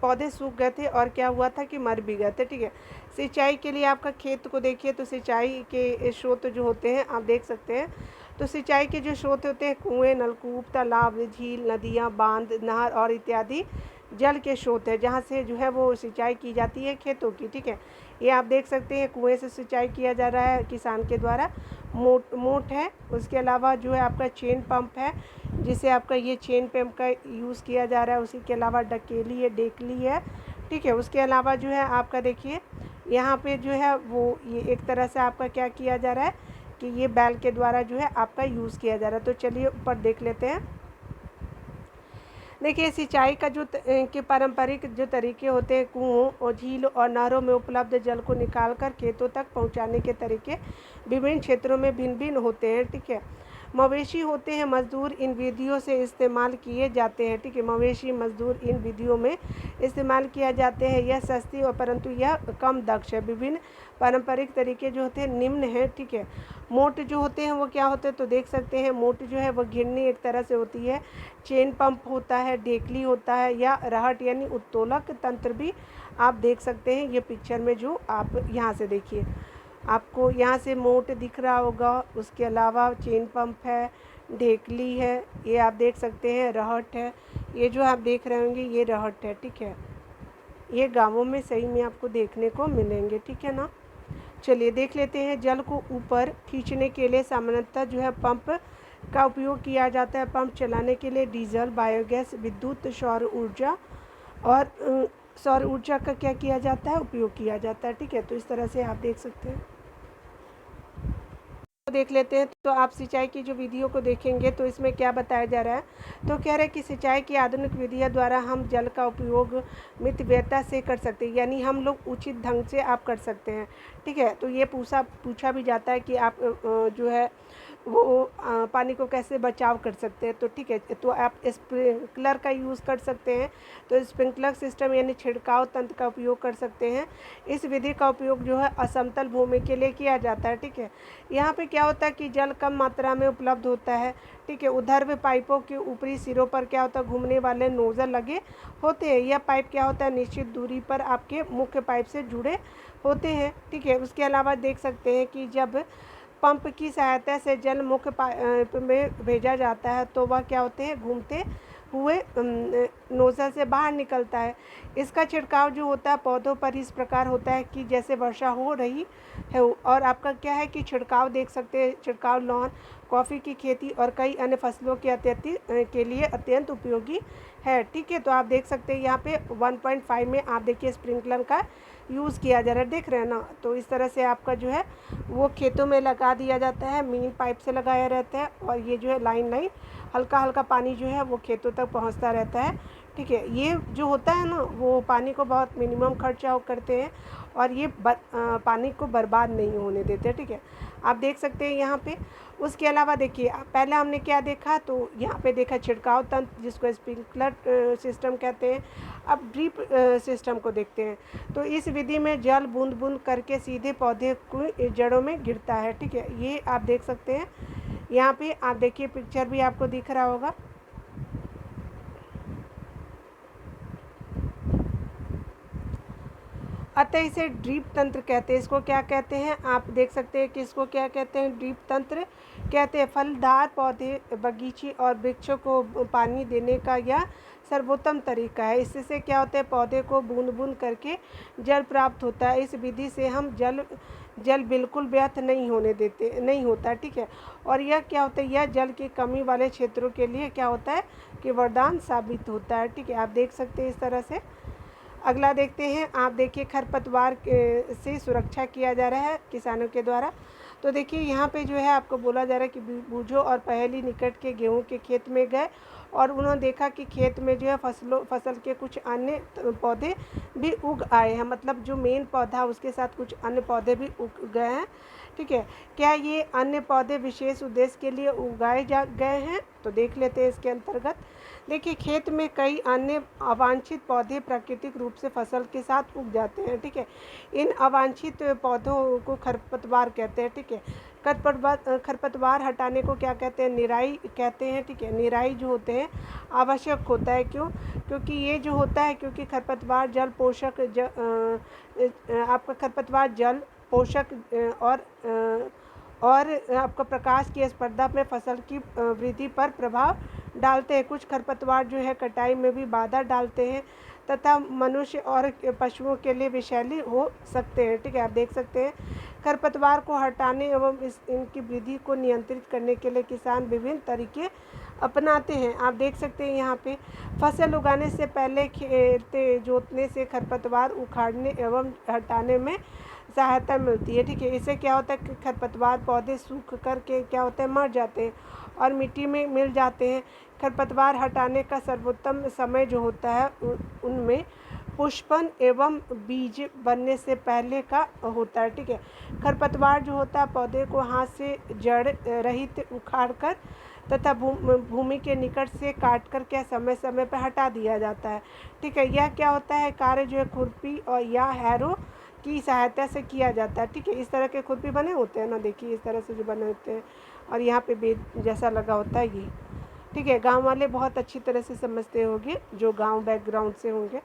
पौधे सूख गए थे और क्या हुआ था कि मर भी गए थे। ठीक है, सिंचाई के लिए आपका खेत को देखिए तो सिंचाई के स्रोत जो होते हैं आप देख सकते हैं। तो सिंचाई के जो स्रोत होते हैं कुएँ, नलकूप, तालाब, झील, नदियाँ, बांध, नहर और इत्यादि जल के स्रोत है जहाँ से जो है वो सिंचाई की जाती है खेतों की। ठीक है, ये आप देख सकते हैं कुएँ से सिंचाई किया जा रहा है किसान के द्वारा। मोट है, उसके अलावा जो है आपका चेन पंप है जिसे आपका ये चेन पंप का यूज़ किया जा रहा है। उसी के अलावा डकेली है, डेकली है। ठीक है, उसके अलावा जो है आपका देखिए यहाँ पे जो है वो ये एक तरह से आपका क्या किया जा रहा है कि ये बैल के द्वारा जो है आपका यूज़ किया जा रहा है। तो चलिए ऊपर देख लेते हैं। देखिए सिंचाई का जो के पारंपरिक जो तरीके होते हैं कुओं और झील और नहरों में उपलब्ध जल को निकालकर खेतों तक पहुंचाने के तरीके विभिन्न क्षेत्रों में भिन्न भिन्न होते हैं। ठीक है, मवेशी होते हैं मजदूर इन विधियों से इस्तेमाल किए जाते हैं। ठीक है, मवेशी मजदूर इन विधियों में इस्तेमाल किया जाते हैं। यह सस्ती और परंतु यह कम दक्ष है। विभिन्न पारंपरिक तरीके जो होते हैं निम्न हैं। ठीक है, मोट जो होते हैं वो क्या होते हैं, तो देख सकते हैं मोट जो है वो घिरनी एक तरह से होती है, चेन पंप होता है, डेकली होता है या रहट यानी उत्तोलक तंत्र भी आप देख सकते हैं। ये पिक्चर में जो आप यहाँ से देखिए आपको यहाँ से मोट दिख रहा होगा। उसके अलावा चेन पंप है, ढेकली है, ये आप देख सकते हैं, रहट है। ये जो आप देख रहे होंगे ये रहट है। ठीक है, ये गांवों में सही में आपको देखने को मिलेंगे। ठीक है ना, चलिए देख लेते हैं। जल को ऊपर खींचने के लिए सामान्यतः जो है पंप का उपयोग किया जाता है। पंप चलाने के लिए डीजल, बायोगैस, विद्युत, सौर ऊर्जा और सौर ऊर्जा का क्या किया जाता है, उपयोग किया जाता है। ठीक है, तो इस तरह से आप देख सकते हैं। देख लेते हैं तो आप सिंचाई की जो विधियों को देखेंगे तो इसमें क्या बताया जा रहा है, तो कह रहे हैं कि सिंचाई की आधुनिक विधियों द्वारा हम जल का उपयोग मितव्ययता से कर सकते हैं, यानी हम लोग उचित ढंग से आप कर सकते हैं। ठीक है, तो ये पूछा भी जाता है कि आप जो है वो पानी को कैसे बचाव कर सकते हैं। तो ठीक है, तो आप स्प्रिंकलर का यूज़ कर सकते हैं। तो स्प्रिंकलर सिस्टम यानी छिड़काव तंत्र का उपयोग कर सकते हैं। इस विधि का उपयोग जो है असमतल भूमि के लिए किया जाता है। ठीक है, यहाँ पे क्या होता है कि जल कम मात्रा में उपलब्ध होता है। ठीक है, ऊर्ध्व पाइपों के ऊपरी सिरों पर क्या होता है घूमने वाले नोजल लगे होते हैं। यह पाइप क्या होता है निश्चित दूरी पर आपके मुख्य पाइप से जुड़े होते हैं। ठीक है, उसके अलावा देख सकते हैं कि जब पंप की सहायता से जल मुख्य पाइप में भेजा जाता है तो वह क्या होते हैं घूमते हुए नोजल से बाहर निकलता है। इसका छिड़काव जो होता है पौधों पर इस प्रकार होता है कि जैसे वर्षा हो रही है। और आपका क्या है कि छिड़काव देख सकते हैं, छिड़काव लॉन, कॉफ़ी की खेती और कई अन्य फसलों के लिए अत्यंत उपयोगी है। ठीक है, तो आप देख सकते हैं यहाँ पे 1.5 में आप देखिए स्प्रिंकलर का यूज़ किया जा रहा है, देख रहे हैं ना। तो इस तरह से आपका जो है वो खेतों में लगा दिया जाता है, मिनी पाइप से लगाया रहता है और ये जो है लाइन हल्का हल्का पानी जो है वो खेतों तक पहुंचता रहता है। ठीक है, ये जो होता है ना वो पानी को बहुत मिनिमम खर्चा करते हैं और ये पानी को बर्बाद नहीं होने देते। ठीक है, आप देख सकते हैं यहाँ पे। उसके अलावा देखिए पहले हमने क्या देखा, तो यहाँ पे देखा छिड़काव तंत्र जिसको स्प्रिंकलर सिस्टम कहते हैं। अब ड्रिप सिस्टम को देखते हैं। तो इस विधि में जल बूंद बूंद करके सीधे पौधे की जड़ों में गिरता है। ठीक है, ये आप देख सकते हैं। यहाँ पे आप देखिए पिक्चर भी आपको दिख रहा होगा। अतः इसे ड्रिप तंत्र कहते हैं। इसको क्या कहते हैं आप देख सकते हैं कि इसको क्या कहते हैं ड्रिप तंत्र कहते हैं फलदार पौधे, बगीचे और वृक्षों को पानी देने का यह सर्वोत्तम तरीका है। इससे क्या होता है, पौधे को बूंद बूंद करके जल प्राप्त होता है। इस विधि से हम जल बिल्कुल व्यर्थ नहीं होता, ठीक है। और यह क्या होता है, यह जल की कमी वाले क्षेत्रों के लिए क्या होता है कि वरदान साबित होता है, ठीक है। आप देख सकते हैं इस तरह से। अगला देखते हैं, आप देखिए खरपतवार से सुरक्षा किया जा रहा है किसानों के द्वारा। तो देखिए यहाँ पे जो है आपको बोला जा रहा है कि बूझो और पहली निकट के गेहूं के खेत में गए और उन्होंने देखा कि खेत में जो है फसल के कुछ अन्य पौधे भी उग आए हैं, मतलब जो मेन पौधा उसके साथ कुछ अन्य पौधे भी उग गए हैं, ठीक है। क्या ये अन्य पौधे विशेष उद्देश्य के लिए उगाए गए हैं, तो देख लेते हैं इसके अंतर्गत। देखिए खेत में कई अन्य अवांछित पौधे प्राकृतिक रूप से फसल के साथ उग जाते हैं, ठीक है। इन अवांछित पौधों को खरपतवार कहते हैं, ठीक है। खरपतवार हटाने को क्या कहते हैं, निराई कहते हैं, ठीक है। निराई जो होते हैं आवश्यक होता है, क्यों, क्योंकि ये जो होता है, क्योंकि खरपतवार जल पोषक आपका खरपतवार जल पोषक और आपका प्रकाश की स्पर्धा में फसल की वृद्धि पर प्रभाव डालते हैं। कुछ खरपतवार जो है कटाई में भी बाधा डालते हैं तथा मनुष्य और पशुओं के लिए विषैली हो सकते हैं, ठीक है। आप देख सकते हैं खरपतवार को हटाने एवं इनकी वृद्धि को नियंत्रित करने के लिए किसान विभिन्न तरीके अपनाते हैं। आप देख सकते हैं यहाँ पे फसल उगाने से पहले खेत जोतने से खरपतवार उखाड़ने एवं हटाने में सहायता मिलती है, ठीक है। इससे क्या होता है कि खरपतवार पौधे सूख कर के क्या होता है, मर जाते हैं और मिट्टी में मिल जाते हैं। खरपतवार हटाने का सर्वोत्तम समय जो होता है उनमें पुष्पन एवं बीज बनने से पहले का होता है, ठीक है। खरपतवार जो होता है पौधे को हाथ से जड़ रहित उखाड़ कर तथा भूमि के निकट से काट कर क्या समय समय पर हटा दिया जाता है, ठीक है। यह क्या होता है कार्य जो है खुरपी और या हैरो की सहायता से किया जाता है, ठीक है। इस तरह के खुरपी बने होते हैं ना, देखिए इस तरह से जो बने होते हैं और यहाँ पे बेद जैसा लगा होता है ये, ठीक है। गांव वाले बहुत अच्छी तरह से समझते होंगे जो गांव बैकग्राउंड से होंगे,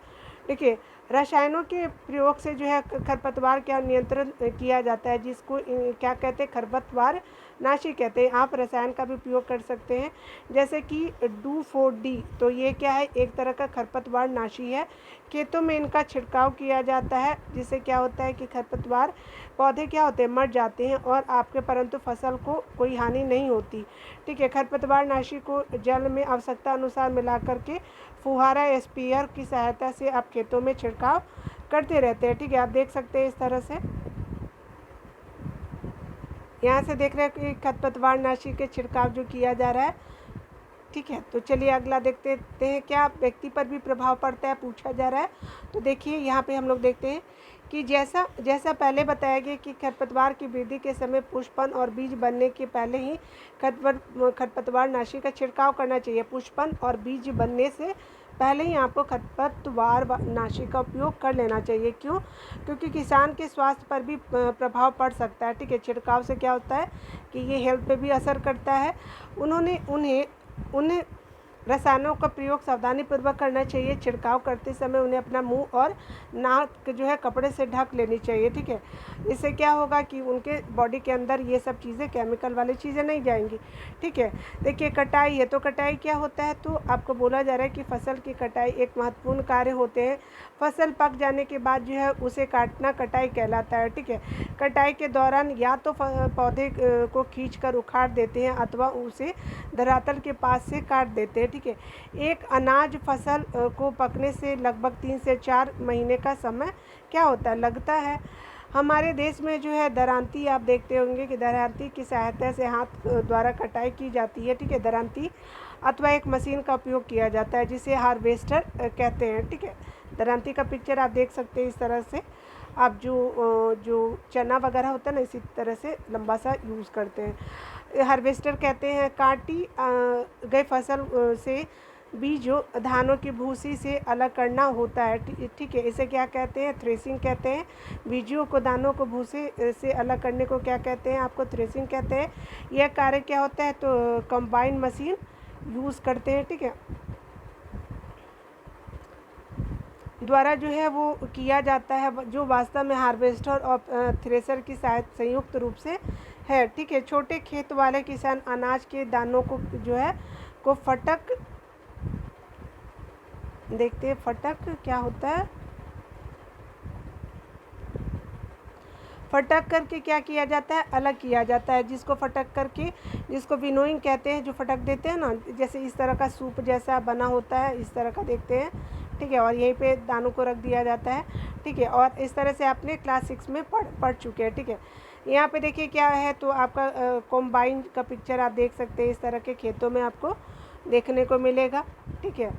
ठीक है। रसायनों के प्रयोग से जो है खरपतवार का नियंत्रण किया जाता है, जिसको क्या कहते हैं, खरपतवार नाशी कहते हैं। आप रसायन का भी उपयोग कर सकते हैं जैसे कि डू4डी, तो ये क्या है, एक तरह का खरपतवार नाशी है। खेतों में इनका छिड़काव किया जाता है, जिससे क्या होता है कि खरपतवार पौधे क्या होते हैं, मर जाते हैं और आपके परंतु फसल को कोई हानि नहीं होती, ठीक है। खरपतवार नाशी को जल में आवश्यकता अनुसार मिला करके फुहारा स्प्रेयर की सहायता से आप खेतों में छिड़काव करते रहते हैं, ठीक है। आप देख सकते हैं इस तरह से, यहाँ से देख रहे हैं कि खरपतवार नाशी के छिड़काव जो किया जा रहा है, ठीक है। तो चलिए अगला देखते हैं, क्या व्यक्ति पर भी प्रभाव पड़ता है, पूछा जा रहा है। तो देखिए यहाँ पे हम लोग देखते हैं कि जैसा पहले बताया गया कि खरपतवार की वृद्धि के समय पुष्पन और बीज बनने के पहले ही खरपतवार नाशी का छिड़काव करना चाहिए। पुष्पन और बीज बनने से पहले ही आपको खरपतवार नाशी का उपयोग कर लेना चाहिए, क्यों, क्योंकि किसान के स्वास्थ्य पर भी प्रभाव पड़ सकता है, ठीक है। छिड़काव से क्या होता है कि ये हेल्थ पे भी असर करता है। उन रसायनों का प्रयोग सावधानीपूर्वक करना चाहिए। छिड़काव करते समय उन्हें अपना मुंह और नाक जो है कपड़े से ढक लेनी चाहिए, ठीक है। इससे क्या होगा कि उनके बॉडी के अंदर ये सब चीज़ें, केमिकल वाली चीज़ें नहीं जाएंगी, ठीक है। देखिए कटाई है, तो कटाई क्या होता है, तो आपको बोला जा रहा है कि फसल की कटाई एक महत्वपूर्ण कार्य होते हैं। फसल पक जाने के बाद जो है उसे काटना कटाई कहलाता है, ठीक है। कटाई के दौरान या तो पौधे को खींचकर उखाड़ देते हैं अथवा उसे धरातल के पास से काट देते हैं, ठीक है। एक अनाज फसल को पकने से लगभग 3 से 4 महीने का समय क्या होता है, लगता है। हमारे देश में जो है दरांती, आप देखते होंगे कि दरांती की सहायता से हाथ द्वारा कटाई की जाती है, ठीक है। दरांती अथवा एक मशीन का उपयोग किया जाता है जिसे हार्वेस्टर कहते हैं, ठीक है। दरांती का पिक्चर आप देख सकते हैं इस तरह से। आप जो चना वगैरह होता है ना, इसी तरह से लंबा सा यूज़ करते हैं। हार्वेस्टर कहते हैं काटी गई फसल से बीजों धानों की भूसी से अलग करना होता है, ठीक है। इसे क्या कहते हैं, थ्रेसिंग कहते हैं। बीजों को दानों को भूसे से अलग करने को क्या कहते हैं, आपको थ्रेसिंग कहते हैं। यह कार्य क्या होता है, तो कंबाइन मशीन यूज़ करते हैं, ठीक है, द्वारा जो है वो किया जाता है, जो वास्तव में हार्वेस्टर और थ्रेसर की संयुक्त रूप से है, ठीक है। छोटे खेत वाले किसान अनाज के दानों को जो है को फटक, देखते हैं फटक क्या होता है। फटक करके क्या किया जाता है, अलग किया जाता है, जिसको फटक करके, जिसको विनोइंग कहते हैं, जो फटक देते हैं ना, जैसे इस तरह का सूप जैसा बना होता है, इस तरह का देखते हैं, ठीक है। और यहीं पे दानों को रख दिया जाता है, ठीक है। और इस तरह से आपने क्लास 6 में पढ़ चुके हैं, ठीक है। यहाँ पे देखिए क्या है, तो आपका कॉम्बाइन का पिक्चर आप देख सकते हैं, इस तरह के खेतों में आपको देखने को मिलेगा, ठीक है।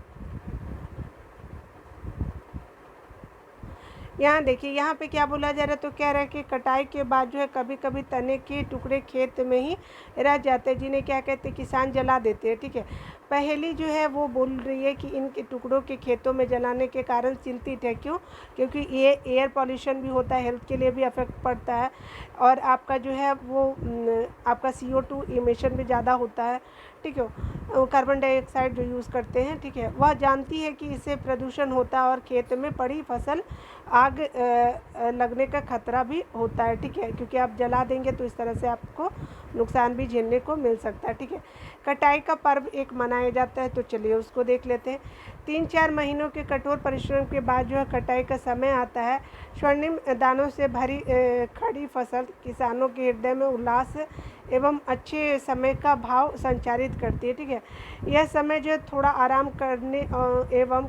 यहाँ देखिए, यहाँ पे क्या बोला जा रहा है, तो कह रहा है कि कटाई के बाद जो है कभी कभी तने के टुकड़े खेत में ही रह जाते हैं, जिन्हें क्या कहते हैं, किसान जला देते हैं, ठीक है। पहली जो है वो बोल रही है कि इन टुकड़ों के खेतों में जलाने के कारण चिंतित है, क्यों, क्योंकि ये एयर पॉल्यूशन भी होता है, हेल्थ के लिए भी अफेक्ट पड़ता है, और आपका जो है वो आपका CO2 इमिशन भी ज़्यादा होता है, ठीक है। कार्बन डाइऑक्साइड जो यूज़ करते हैं, ठीक है। वह जानती है कि इससे प्रदूषण होता है और खेत में पड़ी फसल आग लगने का खतरा भी होता है, ठीक है, क्योंकि आप जला देंगे तो इस तरह से आपको नुकसान भी झेलने को मिल सकता है, ठीक है। कटाई का पर्व एक मनाया जाता है, तो चलिए उसको देख लेते हैं। 3-4 महीनों के कठोर परिश्रम के बाद जो है कटाई का समय आता है। स्वर्णिम दानों से भरी खड़ी फसल किसानों के हृदय में उल्लास एवं अच्छे समय का भाव संचारित करती है, ठीक है। यह समय जो है थोड़ा आराम करने एवं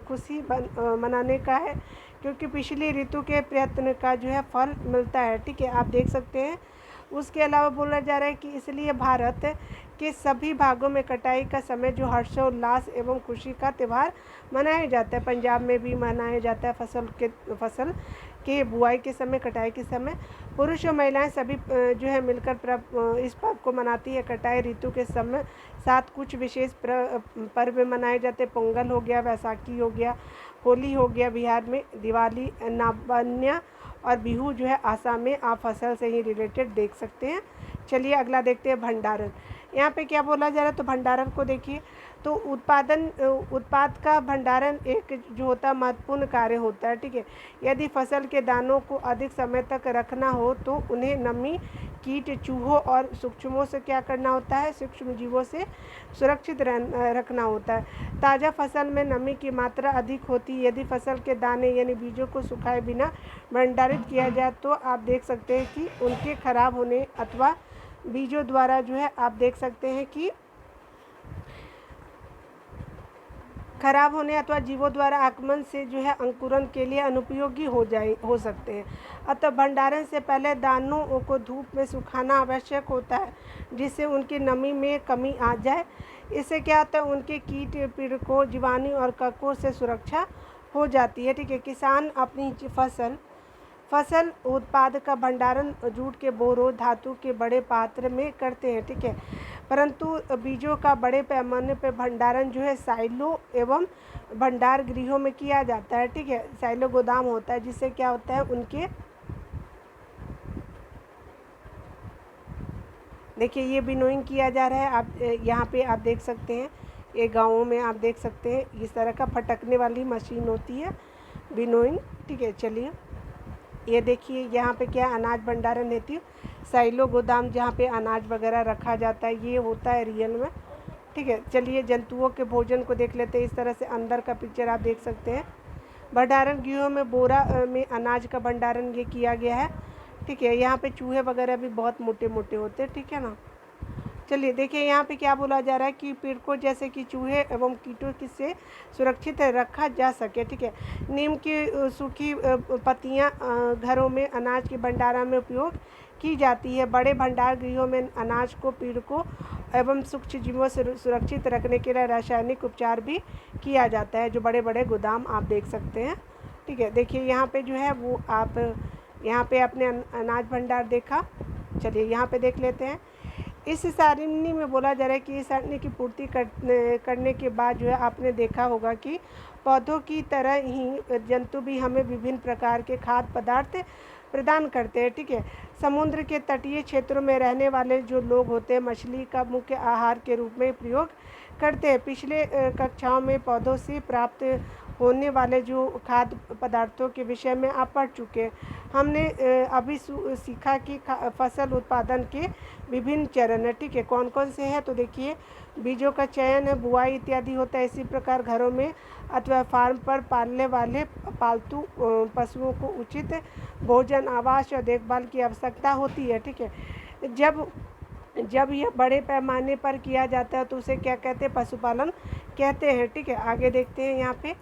खुशी मनाने का है, क्योंकि पिछली ऋतु के प्रयत्न का जो है फल मिलता है, ठीक है, आप देख सकते हैं। उसके अलावा बोला जा रहा है कि इसलिए भारत के सभी भागों में कटाई का समय जो हर्षोल्लास एवं खुशी का त्यौहार मनाया जाता है। पंजाब में भी मनाया जाता है फसल के बुआई के समय, कटाई के समय। पुरुष और महिलाएं सभी जो है मिलकर इस पर्व को मनाती है। कटाई ऋतु के समय साथ कुछ विशेष पर्व मनाए जाते हैं। पोंगल हो गया, वैसाखी हो गया, होली हो गया बिहार में, दिवाली, नाबन्या और बिहू जो है आसाम में, आप फसल से ही रिलेटेड देख सकते हैं। चलिए अगला देखते हैं, भंडारण। यहाँ पे क्या बोला जा रहा है, तो भंडारण को देखिए, तो उत्पाद का भंडारण एक जो होता है महत्वपूर्ण कार्य होता है, ठीक है। यदि फसल के दानों को अधिक समय तक रखना हो तो उन्हें नमी, कीट, चूहों और सूक्ष्मों से क्या करना होता है, सूक्ष्म जीवों से सुरक्षित रखना होता है। ताज़ा फसल में नमी की मात्रा अधिक होती है। यदि फसल के दाने यानी बीजों को सुखाए बिना भंडारित किया जाए तो आप देख सकते हैं कि उनके खराब होने अथवा बीजों द्वारा जो है आप देख सकते हैं कि खराब होने अथवा जीवों द्वारा आक्रमण से जो है अंकुरण के लिए अनुपयोगी हो सकते हैं। अतः भंडारण से पहले दानों को धूप में सुखाना आवश्यक होता है, जिससे उनकी नमी में कमी आ जाए। इससे क्या होता है, उनके कीट पीड़कों, जीवाणु और ककों से सुरक्षा हो जाती है, ठीक है। किसान अपनी फसल उत्पाद का भंडारण जूट के बोरों, धातु के बड़े पात्र में करते हैं, ठीक है। परंतु बीजों का बड़े पैमाने पर भंडारण जो है साइलो एवं भंडार गृहों में किया जाता है, ठीक है। साइलो गोदाम होता है, जिससे क्या होता है, उनके देखिए ये विनोइंग किया जा रहा है। आप यहाँ पे आप देख सकते हैं, ये गाँवों में आप देख सकते हैं इस तरह का फटकने वाली मशीन होती है, विनोइंग, ठीक है। चलिए ये देखिए यहाँ पे क्या अनाज भंडारण हेतु साइलो गोदाम, जहाँ पे अनाज वगैरह रखा जाता है, ये होता है रियल में, ठीक है। चलिए जंतुओं के भोजन को देख लेते हैं। इस तरह से अंदर का पिक्चर आप देख सकते हैं। भंडारण गृहों में बोरा में अनाज का भंडारण ये किया गया है, ठीक है। यहाँ पे चूहे वगैरह भी बहुत मोटे मोटे होते हैं, ठीक है ना। चलिए देखिए यहाँ पे क्या बोला जा रहा है कि पीड़कों जैसे कि चूहे एवं कीटों से सुरक्षित रखा जा सके, ठीक है। नीम की सूखी पत्तियाँ घरों में अनाज के भंडारण में उपयोग की जाती है। बड़े भंडार गृहों में अनाज को पीड़कों एवं सूक्ष्म जीवों से सुरक्षित रखने के लिए रासायनिक उपचार भी किया जाता है, जो बड़े बड़े गोदाम आप देख सकते हैं, ठीक है। देखिए यहाँ पे जो है वो आप यहाँ पे अपने अनाज भंडार देखा। चलिए यहाँ पे देख लेते हैं। इस सारणी में बोला जा रहा है कि इस सारणी की पूर्ति करने के बाद जो है आपने देखा होगा कि पौधों की तरह ही जंतु भी हमें विभिन्न प्रकार के खाद्य पदार्थ प्रदान करते हैं, ठीक है। समुद्र के तटीय क्षेत्रों में रहने वाले जो लोग होते हैं मछली का मुख्य आहार के रूप में प्रयोग करते हैं। पिछले कक्षाओं में पौधों से प्राप्त होने वाले जो खाद्य पदार्थों के विषय में आप पढ़ चुके हैं। हमने अभी सीखा कि फसल उत्पादन के विभिन्न चरण है, ठीक है। कौन कौन से हैं, तो देखिए बीजों का चयन है, बुआई इत्यादि होता है। इसी प्रकार घरों में अथवा फार्म पर पालने वाले पालतू पशुओं को उचित भोजन, आवास और देखभाल की आवश्यकता होती है, ठीक है। जब यह बड़े पैमाने पर किया जाता है तो उसे क्या कहते हैं, पशुपालन कहते हैं, ठीक है। आगे देखते हैं यहाँ पे,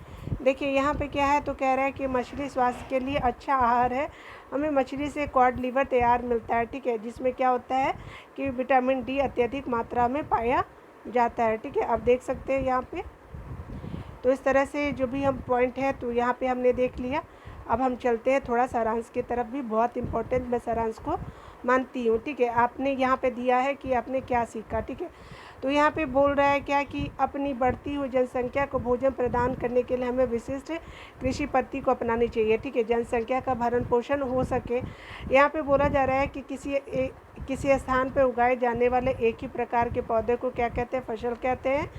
देखिए यहाँ पे क्या है, तो कह रहा है कि मछली स्वास्थ्य के लिए अच्छा आहार है। हमें मछली से कॉड लिवर तैयार मिलता है, ठीक है, जिसमें क्या होता है कि विटामिन डी अत्यधिक मात्रा में पाया जाता है, ठीक है। आप देख सकते हैं यहाँ पे। तो इस तरह से जो भी हम पॉइंट है तो यहाँ पे हमने देख लिया। अब हम चलते हैं थोड़ा सारांश की तरफ, भी बहुत इम्पोर्टेंट मैं सारांश को मानती हूँ, ठीक है। आपने यहाँ पे दिया है कि आपने क्या सीखा, ठीक है। तो यहाँ पे बोल रहा है क्या कि अपनी बढ़ती हुई जनसंख्या को भोजन प्रदान करने के लिए हमें विशिष्ट कृषि पद्धति को अपनानी चाहिए, ठीक है, जनसंख्या का भरण पोषण हो सके। यहाँ पे बोला जा रहा है कि किसी स्थान पर उगाए जाने वाले एक ही प्रकार के पौधे को क्या कहते हैं, फसल कहते हैं।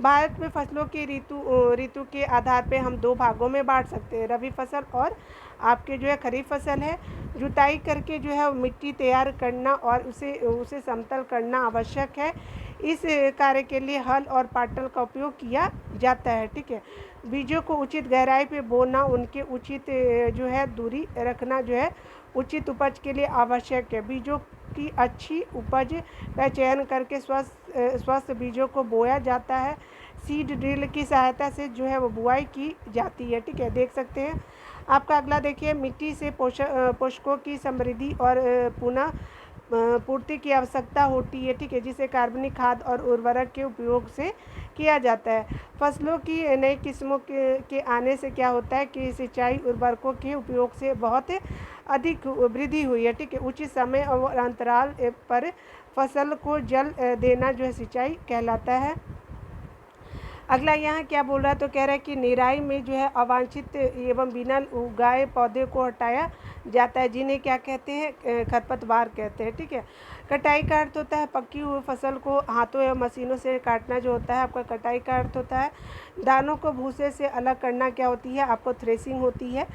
भारत में फसलों की ऋतु के आधार पे हम दो भागों में बांट सकते हैं, रबी फसल और आपके जो है खरीफ फसल है। जुताई करके जो है मिट्टी तैयार करना और उसे समतल करना आवश्यक है। इस कार्य के लिए हल और पाटल का उपयोग किया जाता है, ठीक है। बीजों को उचित गहराई पे बोना, उनके उचित जो है दूरी रखना जो है उचित उपज के लिए आवश्यक है। बीजों की अच्छी उपज का चयन करके स्वस्थ बीजों को बोया जाता है। सीड ड्रिल की सहायता से जो है वो बुआई की जाती है, ठीक है। देख सकते हैं आपका अगला, देखिए मिट्टी से पोषकों की समृद्धि और पुनः पूर्ति की आवश्यकता होती है, ठीक है, जिसे कार्बनिक खाद और उर्वरक के उपयोग से किया जाता है। फसलों की नई किस्मों के आने से क्या होता है कि सिंचाई उर्वरकों के उपयोग से बहुत अधिक वृद्धि हुई है, ठीक है। उचित समय और अंतराल पर फसल को जल देना जो है सिंचाई कहलाता है। अगला यहाँ क्या बोल रहा है, तो कह रहा है कि निराई में जो है अवांछित एवं बिना उगाए पौधे को हटाया जाता है, जिन्हें क्या कहते हैं, खरपतवार कहते हैं, ठीक है। कटाई का अर्थ होता है पकी हुई फसल को हाथों एवं मशीनों से काटना जो होता है आपका कटाई का अर्थ होता है। दानों को भूसे से अलग करना क्या होती है, आपको थ्रेसिंग होती है।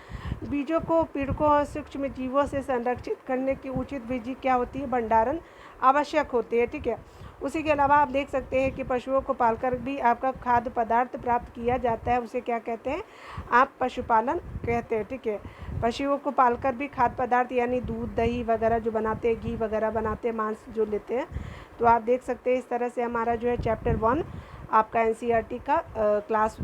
बीजों को पीड़कों और सूक्ष्म जीवों से संरक्षित करने की उचित विधि क्या होती है, भंडारण आवश्यक होती है, ठीक है। उसी के अलावा आप देख सकते हैं कि पशुओं को पालकर भी आपका खाद्य पदार्थ प्राप्त किया जाता है, उसे क्या कहते हैं, आप पशुपालन कहते हैं, ठीक है। पशुओं को पालकर भी खाद्य पदार्थ यानी दूध, दही वगैरह जो बनाते हैं, घी वगैरह बनाते हैं, मांस जो लेते हैं। तो आप देख सकते हैं इस तरह से हमारा जो है चैप्टर 1 आपका NCERT का क्लास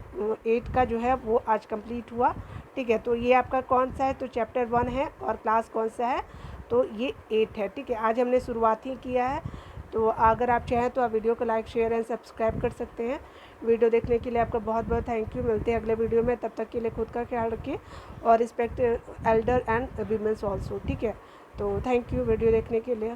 8 का जो है वो आज कंप्लीट हुआ, ठीक है। तो ये आपका कौन सा है, तो चैप्टर 1 है, और क्लास कौन सा है, तो ये 8 है, ठीक है। आज हमने शुरुआत ही किया है। तो अगर आप चाहें तो आप वीडियो को लाइक, शेयर एंड सब्सक्राइब कर सकते हैं। वीडियो देखने के लिए आपका बहुत बहुत थैंक यू। मिलते हैं अगले वीडियो में, तब तक के लिए खुद का ख्याल रखिए और respect Elder and women's also, ठीक है। तो थैंक यू वीडियो देखने के लिए।